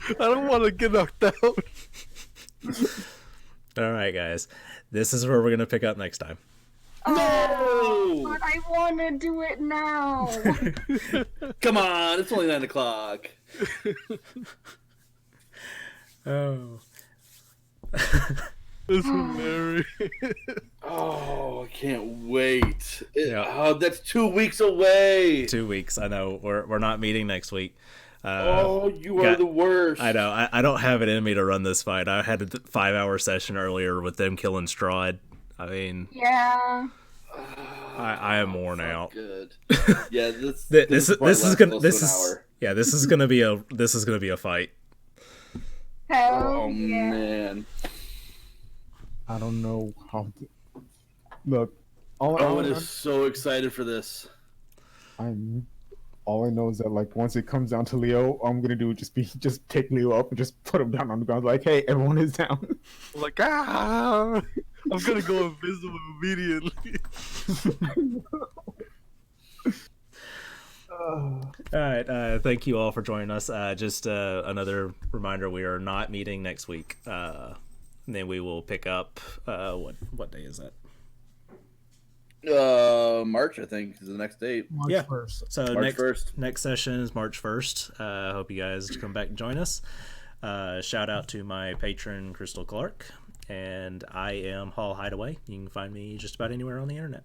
I don't want to get knocked out. All right, guys. This is where we're going to pick up next time. Oh, but I want to do it now. Come on, it's only 9 o'clock. Oh. It's hilarious. Oh, I can't wait. Yeah. Oh, that's 2 weeks away. 2 weeks. I know. We're not meeting next week. You are the worst. I know. I don't have it in me to run this fight. I had a 5-hour session earlier with them killing Strahd. I mean, Yeah. I am worn Fuck, out. Good. Yeah, this This part is lasts gonna close this to an is hour. yeah this is gonna be a fight. Hell Oh yeah. man. I don't know how. Look, Owen is so excited for this. I'm. All I know is that like once it comes down to Leo, all I'm gonna do is just pick Leo up and just put him down on the ground. Like, hey, everyone is down. Like, I'm gonna go invisible immediately. All right, thank you all for joining us. Just another reminder: we are not meeting next week. And then we will pick up. What day is that? March, I think, is the next date. March Yeah. 1st. So March 1st. next session is March 1st. I hope you guys come back and join us. Shout out to my patron Crystal Clark, and I am Hall Hideaway. You can find me just about anywhere on the internet.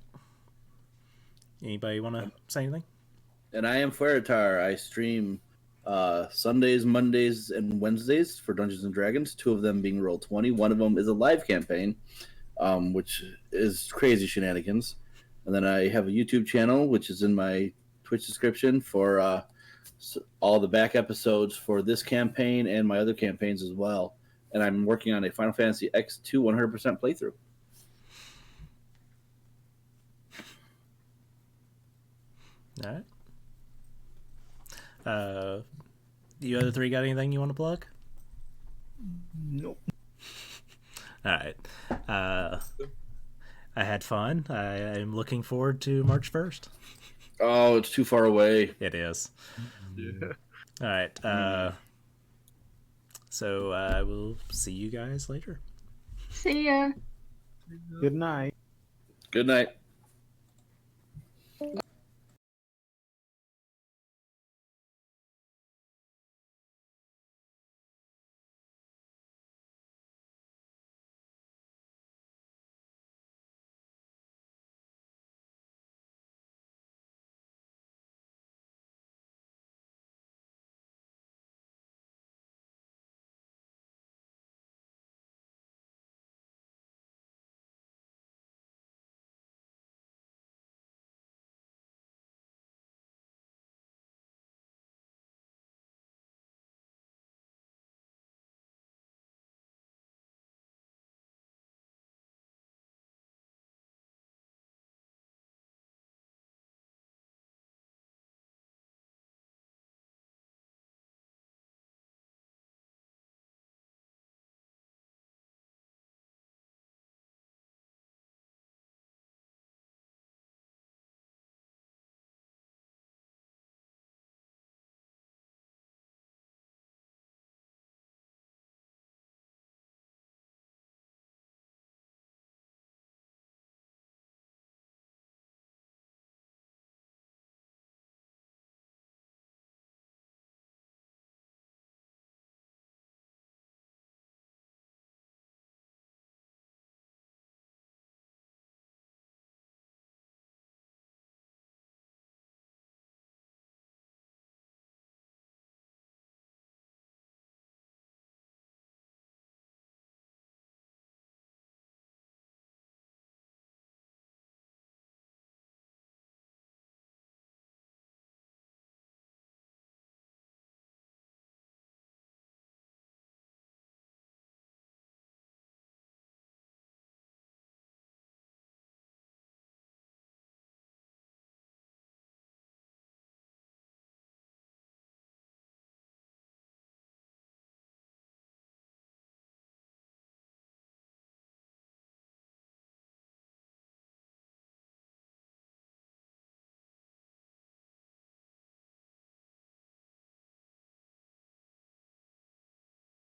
Anybody want to say anything? And I am Fueritar. I stream Sundays, Mondays, and Wednesdays for Dungeons and Dragons. 2 of them being Roll20. One of them is a live campaign, which is crazy shenanigans. And then I have a YouTube channel, which is in my Twitch description for all the back episodes for this campaign and my other campaigns as well. And I'm working on a Final Fantasy X2 100% playthrough. All right. You other 3 got anything you want to plug? Nope. All right. I had fun. I am looking forward to March 1st. Oh, it's too far away. It is. Yeah. All right. So I will see you guys later. See ya. Good night. Good night.